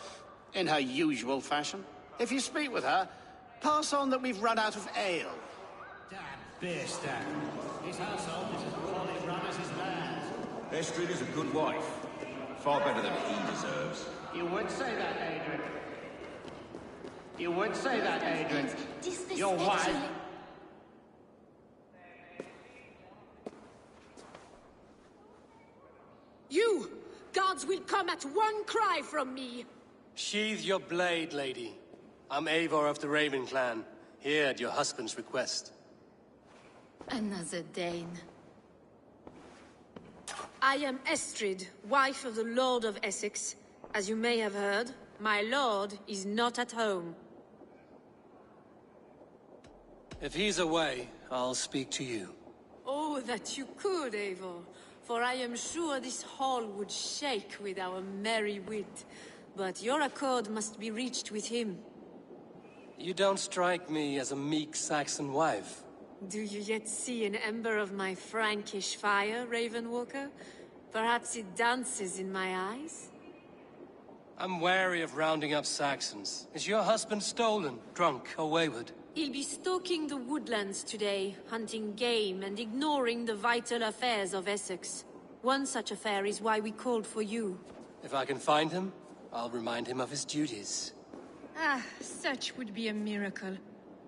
P: in her usual fashion. If you speak with her, pass on that we've run out of ale.
L: Damn beast, his household is as poorly run as his land.
Q: Estrid is a good wife. Far better than he deserves.
P: You would say that, Adrian. You would say that, Adrian. Your wife...
R: You! Gods will come at one cry from me!
C: Sheathe your blade, lady. I'm Eivor of the Raven clan, here at your husband's request.
R: Another Dane. I am Estrid, wife of the Lord of Essex. As you may have heard, my lord is not at home.
C: If he's away, I'll speak to you.
R: Oh, that you could, Eivor. For I am sure this hall would shake with our merry wit. But your accord must be reached with him.
C: You don't strike me as a meek Saxon wife.
R: Do you yet see an ember of my Frankish fire, Ravenwalker? Perhaps it dances in my eyes?
C: I'm wary of rounding up Saxons. Is your husband stolen, drunk, or wayward?
R: He'll be stalking the woodlands today, hunting game and ignoring the vital affairs of Essex. One such affair is why we called for you.
C: If I can find him, I'll remind him of his duties.
F: Ah, such would be a miracle.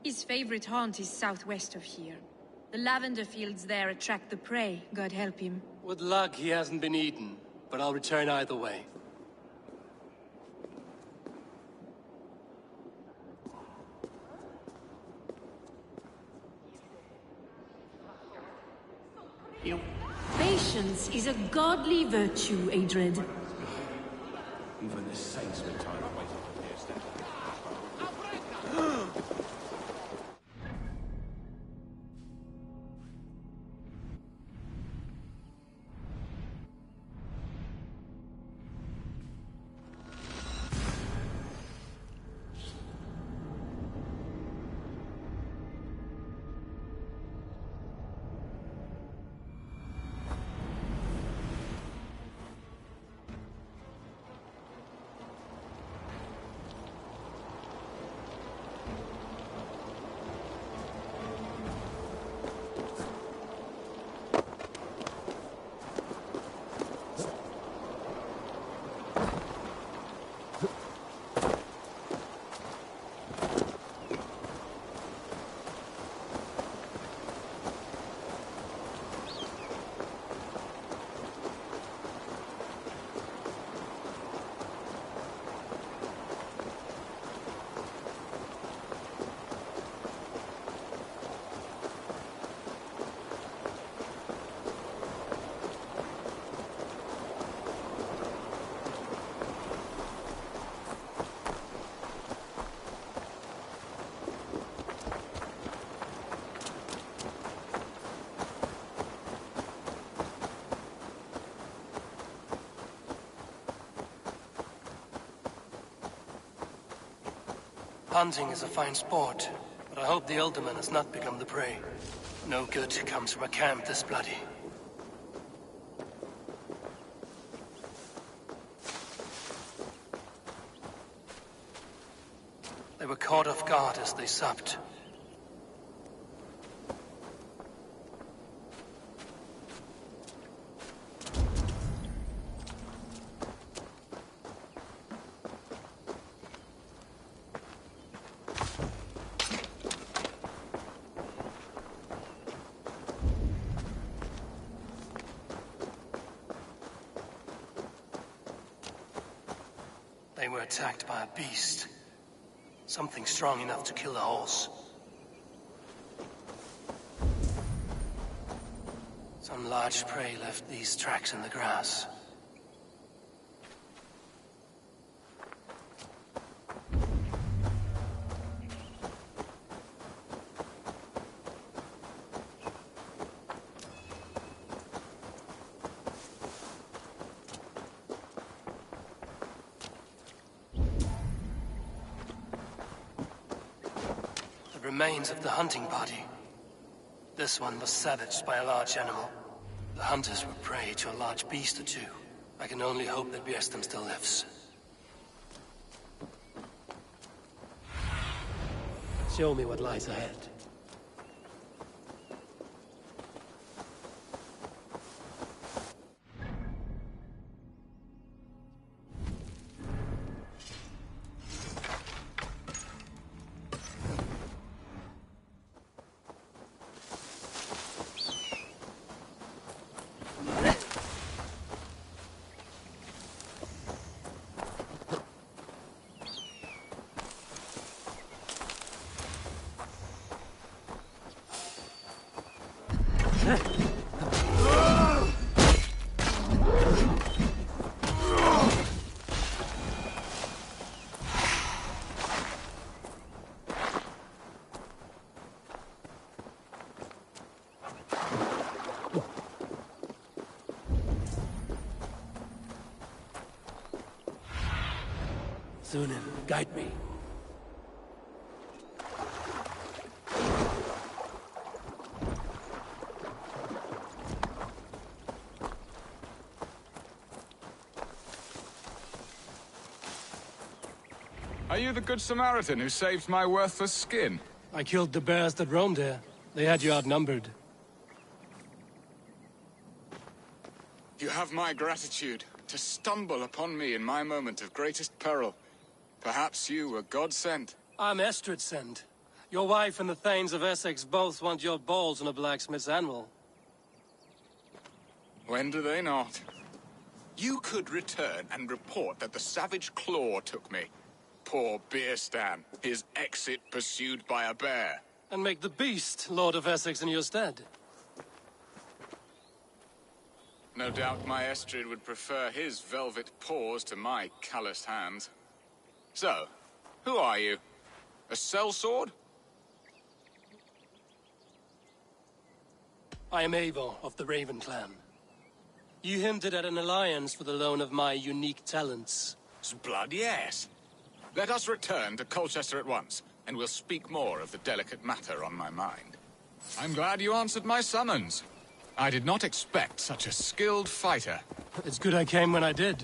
F: His favorite haunt is southwest of here. The lavender fields there attract the prey, God help him.
C: With luck, he hasn't been eaten, but I'll return either way.
R: Patience is a godly virtue, Adred.
Q: Even the saints were tired of waiting for the step.
C: Hunting is a fine sport, but I hope the Alderman has not become the prey. No good comes from a camp this bloody. They were caught off guard as they supped. attacked by a beast. Something strong enough to kill the horse. Some large prey left these tracks in the grass. Remains of the hunting party. This one was savaged by a large animal. The hunters were prey to a large beast or two. I can only hope that Björnstam still lives. Show me what lies ahead. Sunan, guide me.
M: Are you the Good Samaritan who saved my worthless skin?
C: I killed the bears that roamed here. They had you outnumbered.
M: You have my gratitude to stumble upon me in my moment of greatest peril. Perhaps you were God-sent.
C: I'm Estrid sent. Your wife and the Thanes of Essex both want your balls on a blacksmith's anvil.
M: When do they not? You could return and report that the savage claw took me. Poor Björnstam, his exit pursued by a bear.
C: And make the beast Lord of Essex in your stead.
M: No doubt my Estrid would prefer his velvet paws to my calloused hands. So, who are you? A sellsword?
C: I am Eivor of the Raven clan. You hinted at an alliance for the loan of my unique talents.
M: Blood, yes. Let us return to Colchester at once, and we'll speak more of the delicate matter on my mind. I'm glad you answered my summons. I did not expect such a skilled fighter.
C: It's good I came when I did.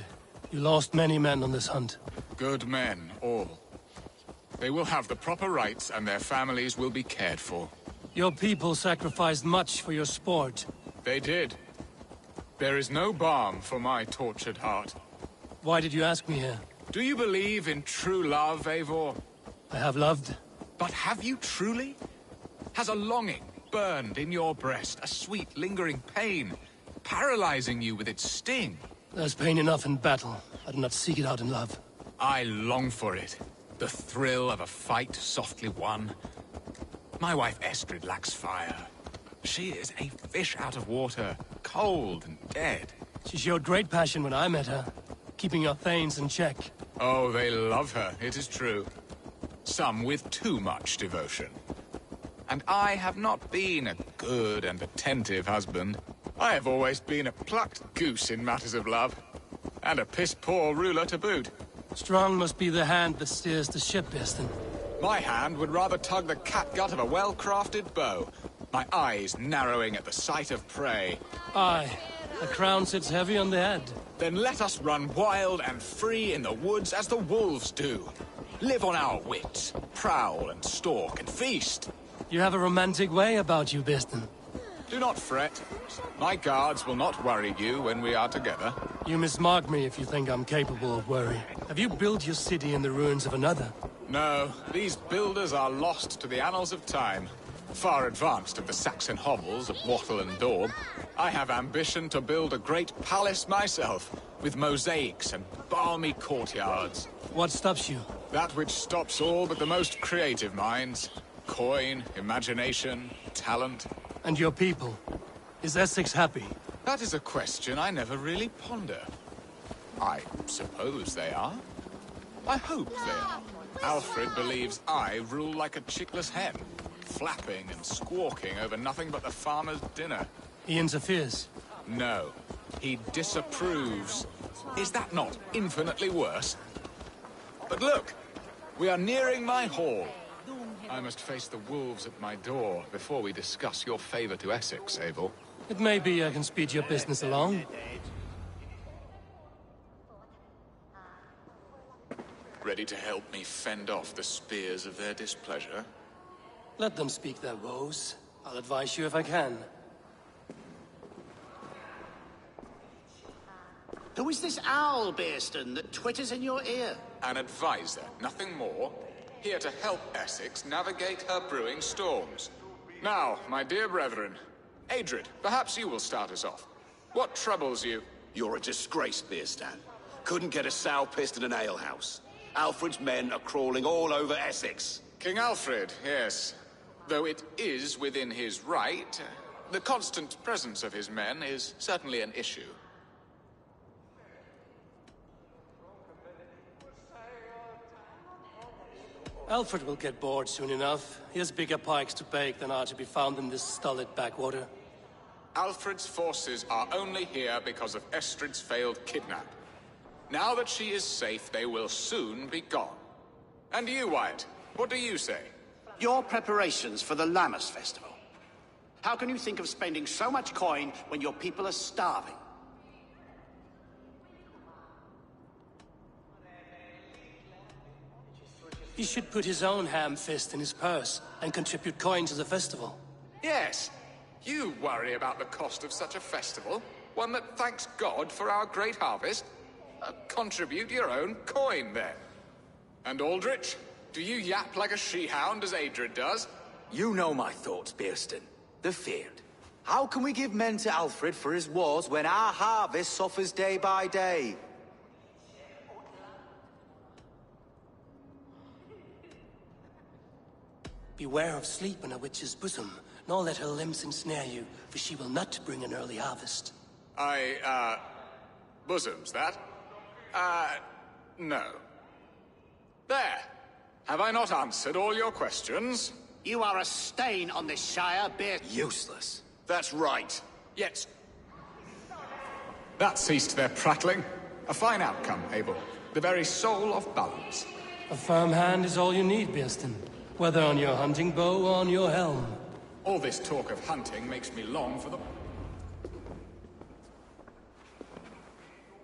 C: You lost many men on this hunt.
M: Good men, all. They will have the proper rights, and their families will be cared for.
C: Your people sacrificed much for your sport.
M: They did. There is no balm for my tortured heart.
C: Why did you ask me here?
M: Do you believe in true love, Eivor?
C: I have loved.
M: But have you truly? Has a longing burned in your breast, a sweet, lingering pain, paralyzing you with its sting?
C: There's pain enough in battle. I do not seek it out in love.
M: I long for it. The thrill of a fight softly won. My wife Estrid lacks fire. She is a fish out of water, cold and dead.
C: She showed great passion when I met her, keeping your Thanes in check.
M: Oh, they love her, it is true. Some with too much devotion. And I have not been a good and attentive husband. I have always been a plucked goose in matters of love. And a piss-poor ruler to boot.
C: Strong must be the hand that steers the ship, Björnstam.
M: My hand would rather tug the catgut of a well-crafted bow. My eyes narrowing at the sight of prey.
C: Aye, a crown sits heavy on the head.
M: Then let us run wild and free in the woods as the wolves do. Live on our wits, prowl and stalk and feast.
C: You have a romantic way about you, Björnstam.
M: Do not fret. My guards will not worry you when we are together.
C: You mismark me if you think I'm capable of worry. Have you built your city in the ruins of another?
M: No, these builders are lost to the annals of time. Far advanced of the Saxon hovels of Wattle and Daub, I have ambition to build a great palace myself, with mosaics and balmy courtyards.
C: What stops you?
M: That which stops all but the most creative minds. Coin, imagination, talent.
C: And your people? Is Essex happy?
M: That is a question I never really ponder. I suppose they are. I hope they are. Alfred believes I rule like a chickless hen, flapping and squawking over nothing but the farmer's dinner.
C: He interferes?
M: No. He disapproves. Is that not infinitely worse? But look! We are nearing my hall. I must face the wolves at my door before we discuss your favor to Essex, Abel.
C: It may be I can speed your business along.
M: Ready to help me fend off the spears of their displeasure?
C: Let them speak their woes. I'll advise you if I can.
P: Who is this owl, Bearston, that twitters in your ear?
M: An advisor, nothing more. Here to help Essex navigate her brewing storms. Now, my dear brethren, Adrid, perhaps you will start us off. What troubles you?
S: You're a disgrace, Bearstan. Couldn't get a sow pissed in an alehouse. Alfred's men are crawling all over Essex.
M: King Alfred, yes. Though it is within his right, the constant presence of his men is certainly an issue.
C: Alfred will get bored soon enough. He has bigger pikes to bake than are to be found in this stolid backwater.
M: Alfred's forces are only here because of Estrid's failed kidnap. Now that she is safe, they will soon be gone. And you, Wyatt, what do you say?
P: Your preparations for the Lammas Festival. How can you think of spending so much coin when your people are starving?
C: He should put his own ham fist in his purse and contribute coin to the festival.
M: Yes. You worry about the cost of such a festival, one that thanks God for our great harvest. Contribute your own coin, then. And Aldrich, do you yap like a she-hound as Adrid does?
G: You know my thoughts, Bearston. They're feared. How can we give men to Alfred for his wars when our harvest suffers day by day?
C: Beware of sleep in a witch's bosom, nor let her limbs ensnare you, for she will not bring an early harvest.
M: Bosoms, that? No. There! Have I not answered all your questions?
P: You are a stain on this Shire,
G: Useless.
S: That's right.
M: Yet... That ceased their prattling. A fine outcome, Abel. The very soul of balance.
C: A firm hand is all you need, Bearston. Whether on your hunting bow or on your helm.
M: All this talk of hunting makes me long for the...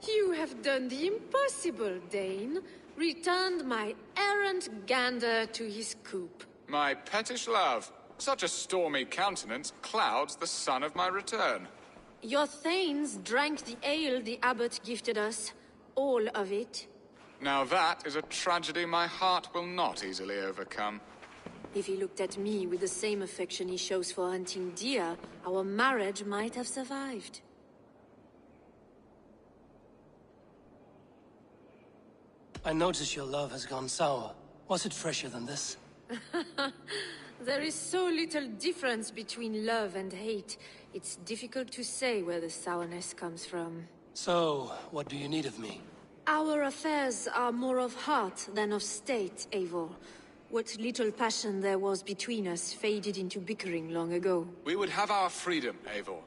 R: You have done the impossible, Dane. Returned my errant gander to his coop.
M: My pettish love. Such a stormy countenance clouds the sun of my return.
R: Your thanes drank the ale the abbot gifted us. All of it.
M: Now that is a tragedy my heart will not easily overcome.
R: If he looked at me with the same affection he shows for hunting deer, our marriage might have survived.
C: I notice your love has gone sour. Was it fresher than this?
R: There is so little difference between love and hate. It's difficult to say where the sourness comes from.
C: So, what do you need of me?
R: Our affairs are more of heart than of state, Eivor. What little passion there was between us faded into bickering long ago.
M: We would have our freedom, Eivor.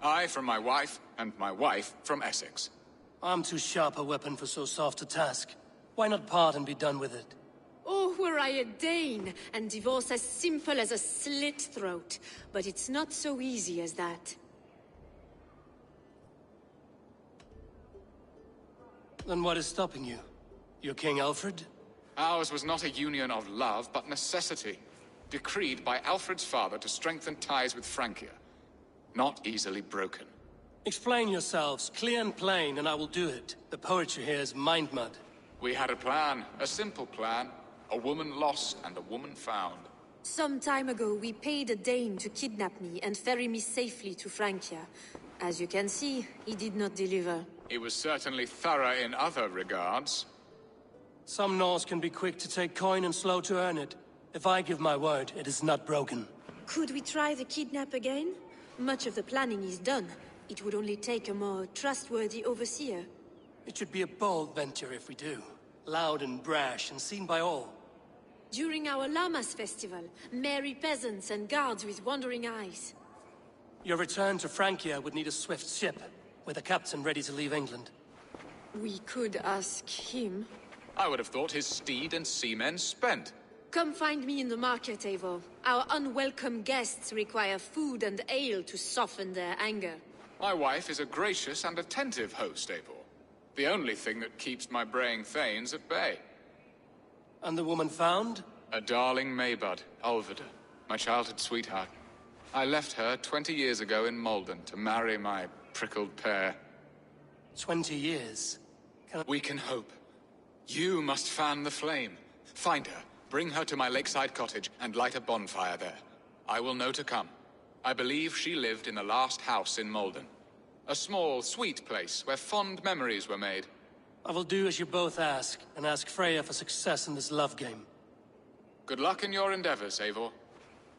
M: I from my wife, and my wife from Essex.
C: I'm too sharp a weapon for so soft a task. Why not part and be done with it?
R: Oh, were I a Dane, and divorce as simple as a slit throat. But it's not so easy as that.
C: Then what is stopping you? Your King Alfred?
M: Ours was not a union of love, but necessity. Decreed by Alfred's father to strengthen ties with Francia. Not easily broken.
C: Explain yourselves, clear and plain, and I will do it. The poetry here is mind mud.
M: We had a plan, a simple plan. A woman lost and a woman found.
R: Some time ago, we paid a Dane to kidnap me and ferry me safely to Francia. As you can see, he did not deliver.
M: He was certainly thorough in other regards.
C: Some Norse can be quick to take coin and slow to earn it. If I give my word, it is not broken.
R: Could we try the kidnap again? Much of the planning is done. It would only take a more trustworthy overseer.
C: It should be a bold venture if we do. Loud and brash and seen by all.
R: During our Llamas festival, merry peasants and guards with wandering eyes.
C: Your return to Francia would need a swift ship, with a captain ready to leave England.
R: We could ask him.
M: I would have thought his steed and seamen spent.
R: Come find me in the market, Eivor. Our unwelcome guests require food and ale to soften their anger.
M: My wife is a gracious and attentive host, Eivor. The only thing that keeps my braying thanes at bay.
C: And the woman found?
M: A darling Maybud, Ulvida, my childhood sweetheart. I left her 20 years ago in Malden to marry my prickled pear.
C: 20 years?
M: We can hope. You must fan the flame. Find her, bring her to my lakeside cottage, and light a bonfire there. I will know to come. I believe she lived in the last house in Malden. A small, sweet place where fond memories were made.
C: I will do as you both ask, and ask Freya for success in this love game.
M: Good luck in your endeavors, Eivor.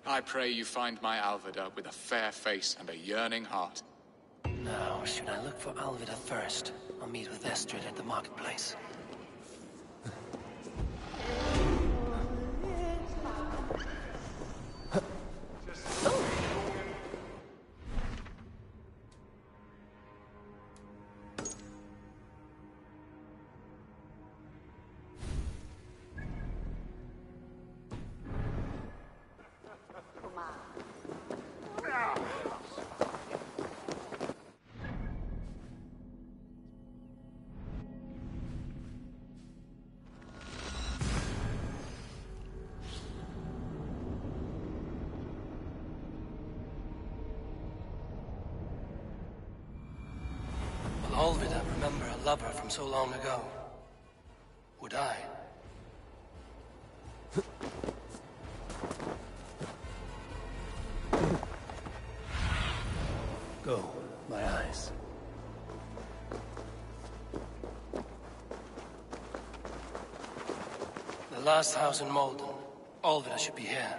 M: I pray you find my Alvida with a fair face and a yearning heart.
C: Now, should I look for Alvida first, or meet with Estrid at the marketplace? Will Olvida remember a lover from so long ago? Would I? Go, my eyes. The last house in Malden. Olvida should be here.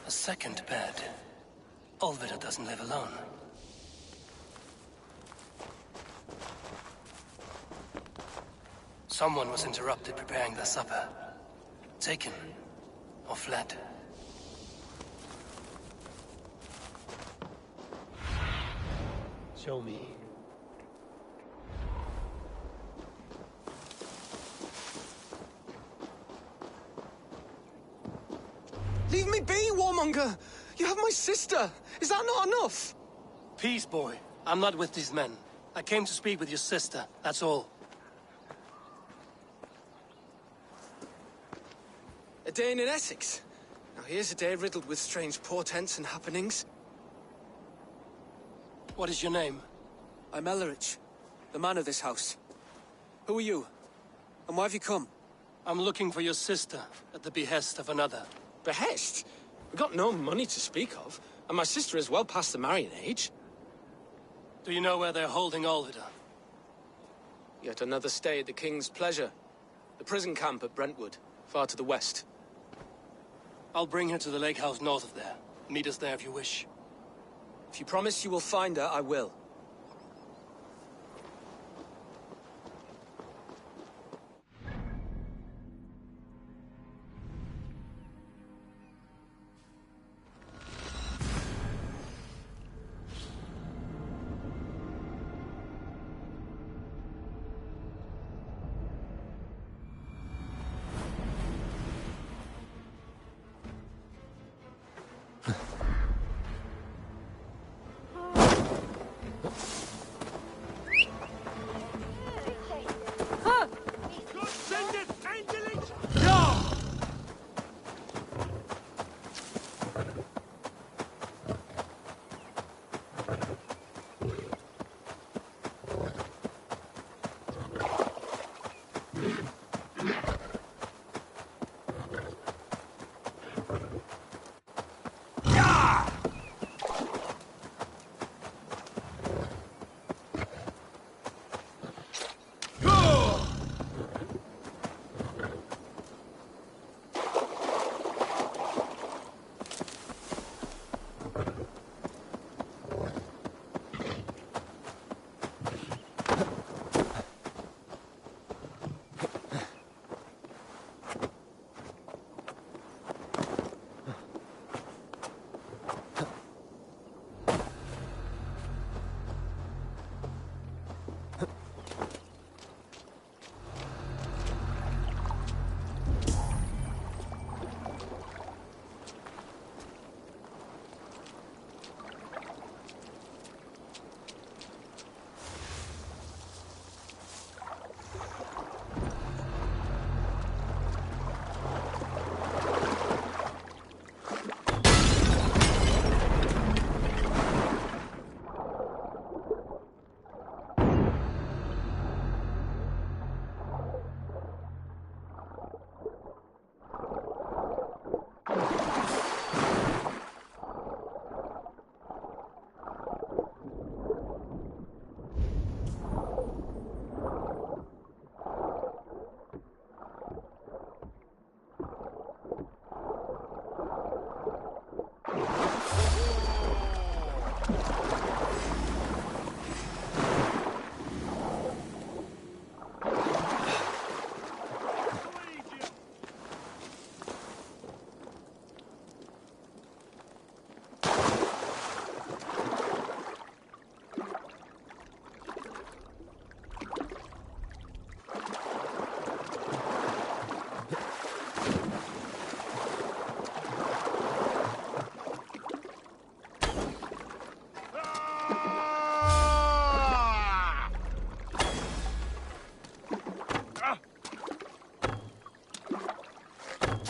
C: A second bed. Olvida doesn't live alone. Someone was interrupted preparing their supper. Taken. Or fled. Show me.
T: Leave me be, warmonger! You have my sister! Is that not enough?
C: Peace, boy. I'm not with these men. I came to speak with your sister, that's all.
T: A day in Essex. Now here's a day riddled with strange portents and happenings.
C: What is your name?
T: I'm Ellerich, the man of this house. Who are you? And why have you come?
C: I'm looking for your sister, at the behest of another.
T: Behest? We've got no money to speak of, and my sister is well past the marrying age.
C: Do you know where they're holding Olvida?
T: Yet another stay at the King's pleasure. The prison camp at Brentwood, far to the west.
C: I'll bring her to the lake house north of there. Meet us there if you wish.
T: If you promise you will find her, I will.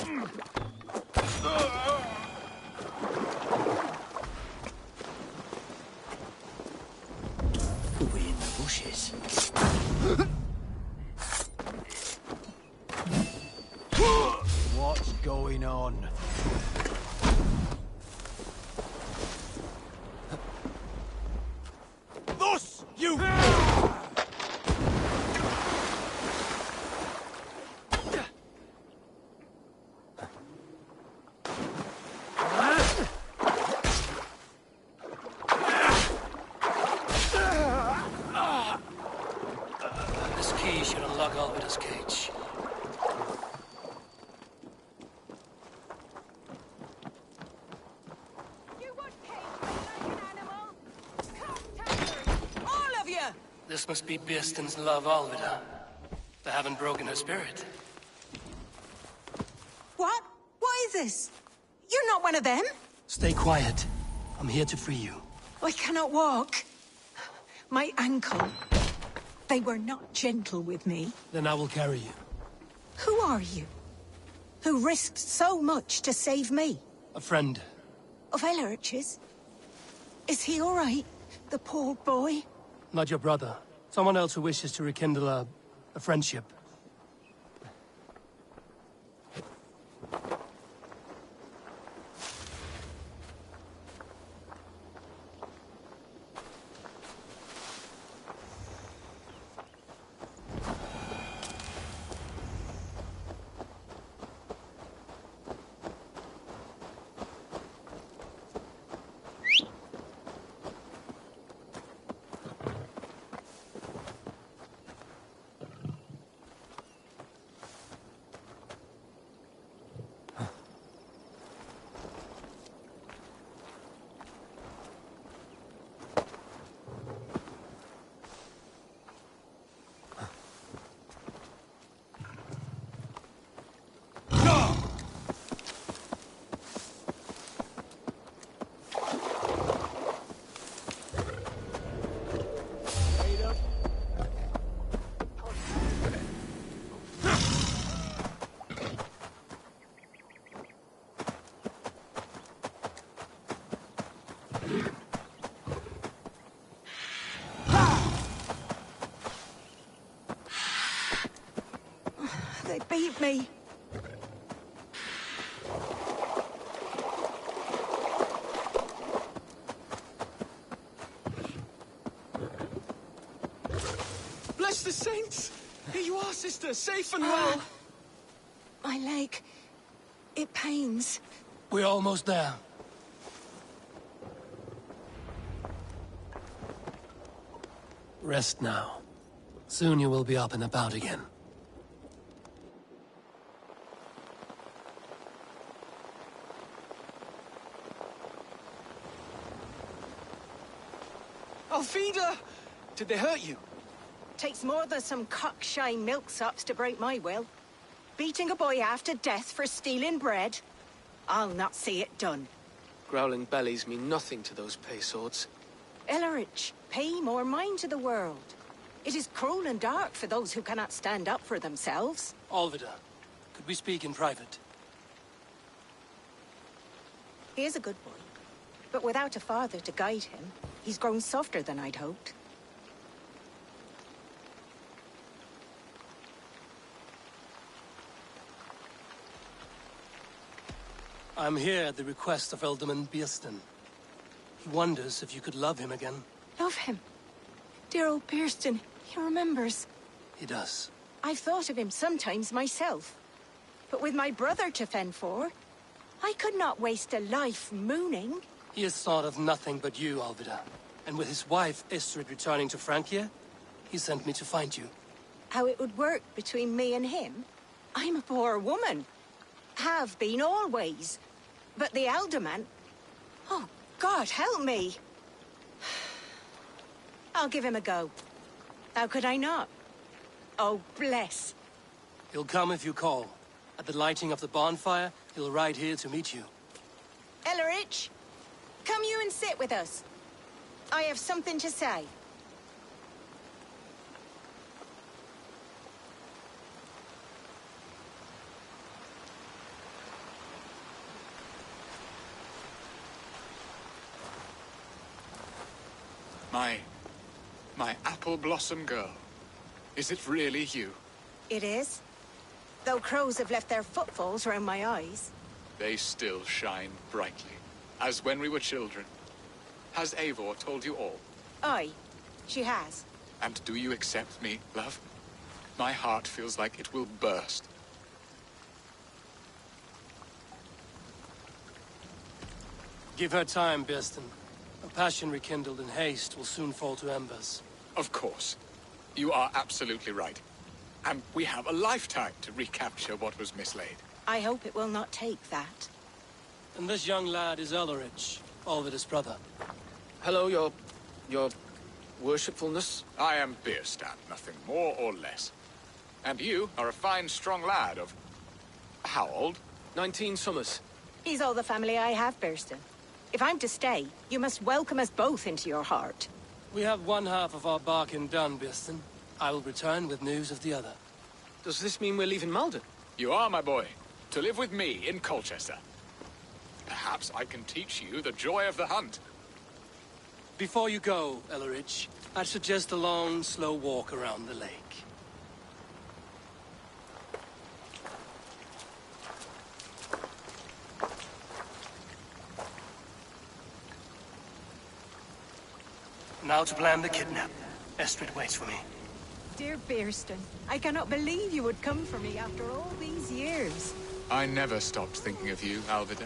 J: We're in the bushes.
K: What's going on?
C: Thus, you...
T: This key should unlock Alvida's cage.
O: All of you!
T: This must be Birston's love, Alvida. They haven't broken her spirit.
O: What? What is this? You're not one of them?
T: Stay quiet. I'm here to free you.
O: I cannot walk. My ankle. They were not gentle with me.
T: Then I will carry you.
O: Who are you? Who risked so much to save me?
T: A friend.
O: Of Elrich's? Is he all right? The poor boy?
T: Not your brother. Someone else who wishes to rekindle a friendship.
O: They beat me.
T: Bless the saints! Here you are, sister, safe and well.
O: My leg. It pains.
T: We're almost there. Rest now. Soon you will be up and about again.
D: Alfida! Did they hurt you?
O: Takes more than some cockshy milksops to break my will. Beating a boy half to death for stealing bread? I'll not see it done.
T: Growling bellies mean nothing to those pay swords.
O: Ellerich, pay more mind to the world. It is cruel and dark for those who cannot stand up for themselves.
T: Alvida, could we speak in private?
O: He is a good boy, but without a father to guide him, he's grown softer than I'd hoped.
T: I'm here at the request of Alderman Birston. He wonders if you could love him again.
O: Love him? Dear old Birston, he remembers.
T: He does.
O: I've thought of him sometimes myself. But with my brother to fend for, I could not waste a life mooning.
T: He has thought of nothing but you, Alvida. And with his wife, Istrid, returning to Francia, he sent me to find you.
O: How it would work between me and him? I'm a poor woman. Have been always. But the alderman... Oh, God, help me! I'll give him a go. How could I not? Oh, bless.
T: He'll come if you call. At the lighting of the bonfire, he'll ride here to meet you.
O: Ellerich, come you and sit with us. I have something to say.
M: My apple blossom girl. Is it really you?
O: It is. Though crows have left their footfalls around my eyes.
M: They still shine brightly, as when we were children. Has Eivor told you all?
O: Aye, she has.
M: And do you accept me, love? My heart feels like it will burst.
C: Give her time, Birston. A passion rekindled in haste will soon fall to embers.
M: Of course. You are absolutely right. And we have a lifetime to recapture what was mislaid.
O: I hope it will not take that.
C: And this young lad is Elrich, Olvida's brother.
T: Hello, your worshipfulness.
M: I am Bierstadt, nothing more or less. And you are a fine, strong lad of... how old?
T: 19 summers.
O: He's all the family I have, Birston. If I'm to stay, you must welcome us both into your heart.
C: We have one half of our bargain done, Birston. I will return with news of the other.
T: Does this mean we're leaving Malden?
M: You are, my boy, to live with me in Colchester. Perhaps I can teach you the joy of the hunt.
C: Before you go, Elrich, I'd suggest a long, slow walk around the lake. Now to plan the kidnap. Estrid waits for me.
O: Dear Birston, I cannot believe you would come for me after all these years.
M: I never stopped thinking of you, Alvida.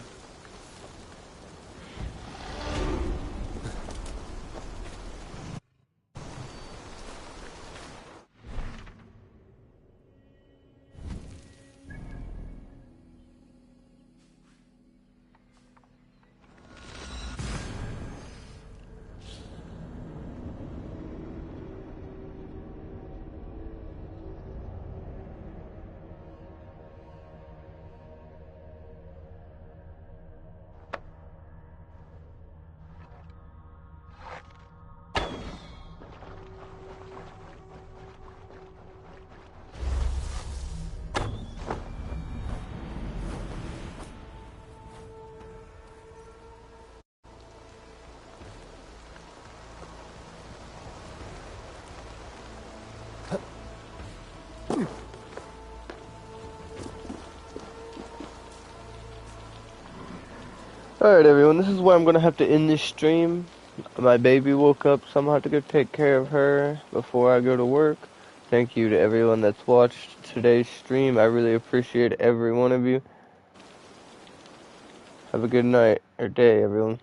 A: Alright everyone, this is where I'm going to have to end this stream. My baby woke up, so I'm going to have to go take care of her before I go to work. Thank you to everyone that's watched today's stream. I really appreciate every one of you. Have a good night, or day everyone.